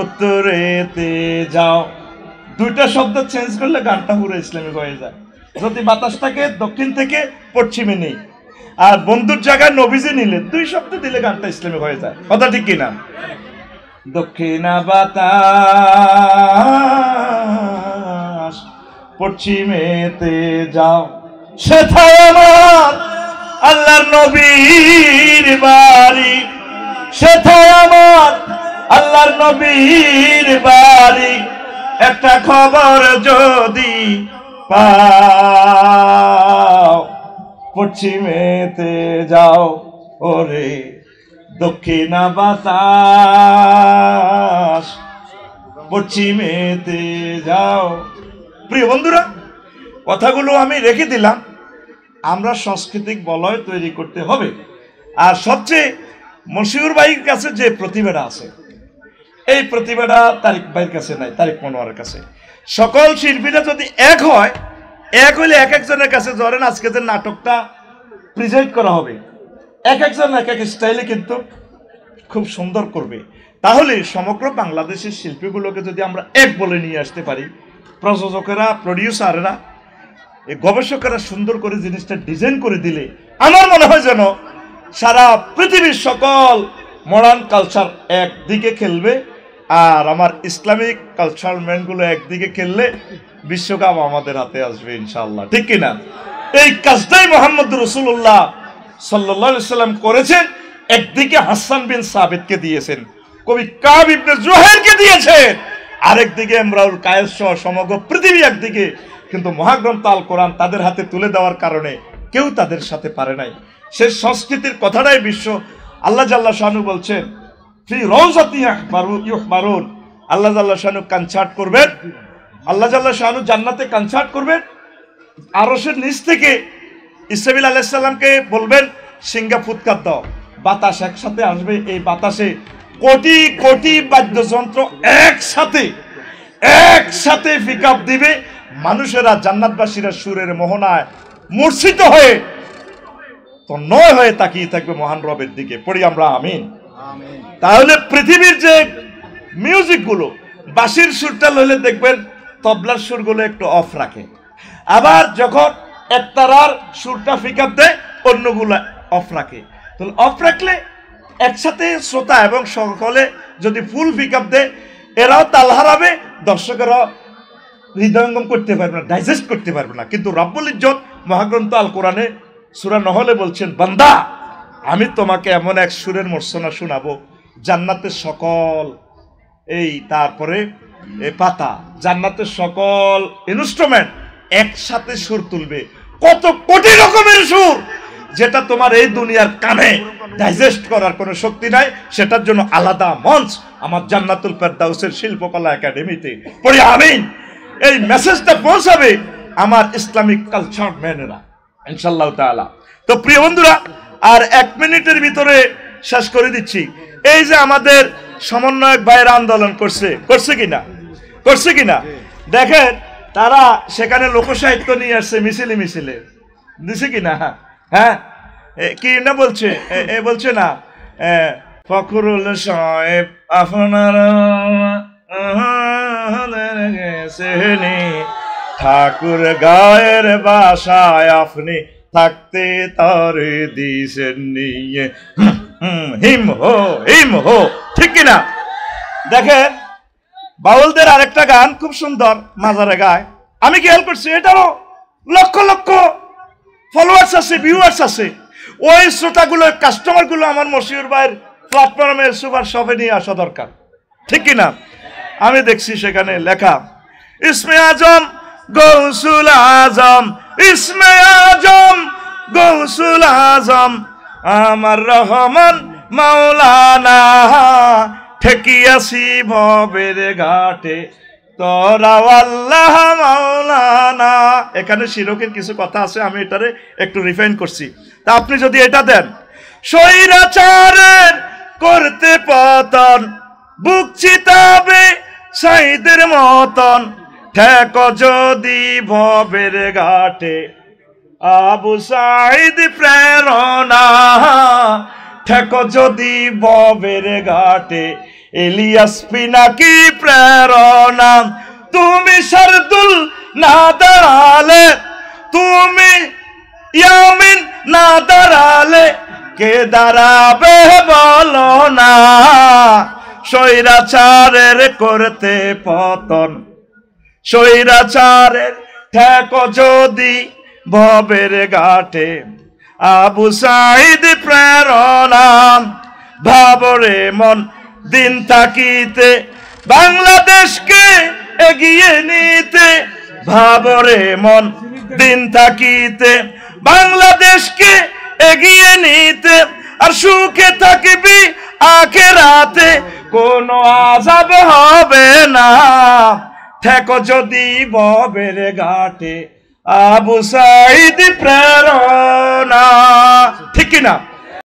উত্তরেতে যাও। দুইটা শব্দ চেঞ্জ করলে গানটা পুরো ইসলামিক হয়ে যায়। যদি বাতাসটাকে দক্ষিণ থেকে পশ্চিমে নেই আর বন্ধুর জায়গায় নবীজি নিলে, দুই শব্দ দিলে গানটা ইসলামিক হয়ে যায়। কথা ঠিক কিনা? দক্ষিণা বাতাস, পশ্চিমেতে যাও, সেথায় আমার আল্লাহর নবীর বাড়ি, সেথায় আমার আল্লাহর নবীর বাড়ি, একটা খবর যদি পাও, পশ্চিমেতে যাও ওরে দক্ষিণা বাতাস, পশ্চিমেতে যাও। প্রিয় বন্ধুরা, কথাগুলো আমি রেখে দিলাম। আমরা সাংস্কৃতিক বলয় তৈরি করতে হবে। আর সবচেয়ে মশিউর ভাইয়ের কাছে যে প্রতিভাটা আছে, এই প্রতিভাটা তারিক ভাইয়ের কাছে নাই, তারিক মনোয়ারের কাছে। সকল শিল্পীরা যদি এক হয়, এক হইলে এক একজনের কাছে, ধরেন আজকে যে নাটকটা প্রেজেন্ট করা হবে, এক একজন এক এক স্টাইলে কিন্তু খুব সুন্দর করবে। তাহলে সমগ্র বাংলাদেশের শিল্পীগুলোকে যদি আমরা এক বলে নিয়ে আসতে পারি, প্রযোজকেরা, প্রডিউসাররা, এই গবেষকেরা সুন্দর করে জিনিসটা ডিজাইন করে দিলে, আমার মনে হয় যেন সারা পৃথিবীর সকল মডার্ন কালচার একদিকে খেলবে, আর আমার ইসলামিক কালচার ম্যানগুলো একদিকে খেললে বিশ্বকাপ আমাদের হাতে আসবে ইনশাআল্লাহ। ঠিক কিনা? এই কাজটাই মোহাম্মদ রাসূলুল্লাহ সাল্লাল্লাহু আলাইহি সাল্লাম করেছেন। একদিকে হাসান বিন সাবিতকে দিয়েছেন, কবি কাব ইবনে জুহাইরকে দিয়েছেন, আরেকদিকে ইমরাউল কায়েস সহ সমগ্র পৃথিবী একদিকে। কিন্তু মহাগ্রন্থ আল কোরআন তাদের হাতে তুলে দেওয়ার কারণে কেউ তাদের সাথে পারে নাই। সে সংস্কৃতির কথাটাই বিশ্ব। আল্লাহ জাল্লা শানু বলছেন, ফি রাউযাতি ইউহবারুন, আল্লাহ জাল্লা শানু কনসার্ট করবেন, আল্লাহ জাল্লা শানু জান্নাতে কনসার্ট করবেন। আরশের নিচ থেকে ইসরাফিল আলাইহিস সালামকে বলবেন সিংহা ফুৎকার দাও, বাতাস একসাথে আসবে। এই বাতাসে কোটি কোটি বাদ্যযন্ত্র একসাথে পিকআপ দিবে। মানুষেরা, জান্নাতবাসীরা সুরের মোহনায় মূর্ছিত হয়ে তন্ময় হয়ে তাকিয়ে থাকবে মহান রবের দিকে। পড়ি আমরা আমিন। তাহলে পৃথিবীর যে মিউজিকগুলো, বাঁশির সুরটা লইলে দেখবেন তবলার সুরগুলো একটু অফ রাখে, আবার যখন একতারার সুরটা পিকআপ দেয় অন্যগুলো অফ রাখে। তাহলে অফ রাখলে একসাথে শ্রোতা এবং সকলে যদি ফুল পিকআপ দেয়, এরাও তাল হারাবে, দর্শকেরাও হৃদয়ঙ্গম করতে পারবে না, ডাইজেস্ট করতে পারবে না। কিন্তু রব্বুল ইজ্জত মহাগ্রন্থ আল কোরআনে সূরা নহলে বলছেন, বান্দা আমি তোমাকে এমন এক সুরের মূর্ছনা শোনাবো, জান্নাতের সকল এই তারপরে পাতা, জান্নাতের সকল ইনস্ট্রুমেন্ট একসাথে সুর তুলবে, কত কোটি রকমের সুর, যেটা তোমার এই দুনিয়ার কানে ডাইজেস্ট করার কোনো শক্তি নাই। সেটার জন্য আলাদা মঞ্চ আমার জান্নাতুল ফেরদাউসের শিল্পকলা একাডেমিতে। পড়ি আমিন। এই মেসেজটা পৌঁছাবে আমার ইসলামিক কালচার মেনেরা ইনশাআল্লাহ তাআলা। তো প্রিয় বন্ধুরা, আর 1 মিনিটের ভিতরে শেষ করে দিচ্ছি। এই যে আমাদের সমন্বয়ক ভাইয়েরা আন্দোলন করছে কিনা দেখেন, তারা সেখানে লোকসাহিত্য নিয়ে আসছে মিছিলে দিছে কিনা? হ্যাঁ, কি না বলছে, বলছে না ফখরুল সাহেব আপনার ঠাকুর গায়ের বাসায় আপনি থাকতে তারে দিছেন নিয়ে হিম হো, ঠিক কিনা? দেখেন, বাউলদের আরেকটা গান খুব সুন্দর মাজারে গায়, আমি খেয়াল করছি, এটারও লক্ষ লক্ষ ফলোয়ার্স আছে, ভিউয়ার্স আছে। ওই শ্রোতাগুলো, কাস্টমারগুলো আমার মশিউর ভাইয়ের প্ল্যাটফর্মের সুপার শপে নিয়ে আসা দরকার, ঠিক কিনা? আমি দেখছি সেখানে লেখা ইসমে আজম গৌসুল আজম, ইসমে আজম গৌসুল আজম আমার রহমান মাওলানা, ঠেকিয়াছি ভবের ঘাটে তোরা আল্লাহ মাওলানা। এখানে শিরকের কিছু কথা আছে, আমি এটারে একটু রিফাইন করছি। তা আপনি যদি এটা দেন, স্বৈরাচারের করতে পতন, বুক চিতাবে সাইদের মতন, ঠেক যদি ভবের ঘাটে আবু সাইদ প্রেরণা, ঠেক যদি ভবের ঘাটে ইলিয়াস পিনাকি প্রেরণা। তুমি শারদুল না দাঁড়ালে, তুমি ইয়ামিন না দাঁড়ালে কে দাঁড়াবে বলো না, স্বৈরাচারের করতে পতন, স্বৈরাচারের ঠেক যদি ভবের ঘাটে আবু সাইদ প্রেরণা। ভাবরে মন দিন থাকিতে বাংলাদেশকে এগিয়ে নিতে, ভাবরে মন দিন থাকিতে বাংলাদেশকে এগিয়ে নিতে, আর সুখে থাকবি আখিরাতে কোনো আযাব হবে না, ঠেক যদি ভবের ঘাটে আবু সাইদ প্রেরণা, ঠিক কিনা?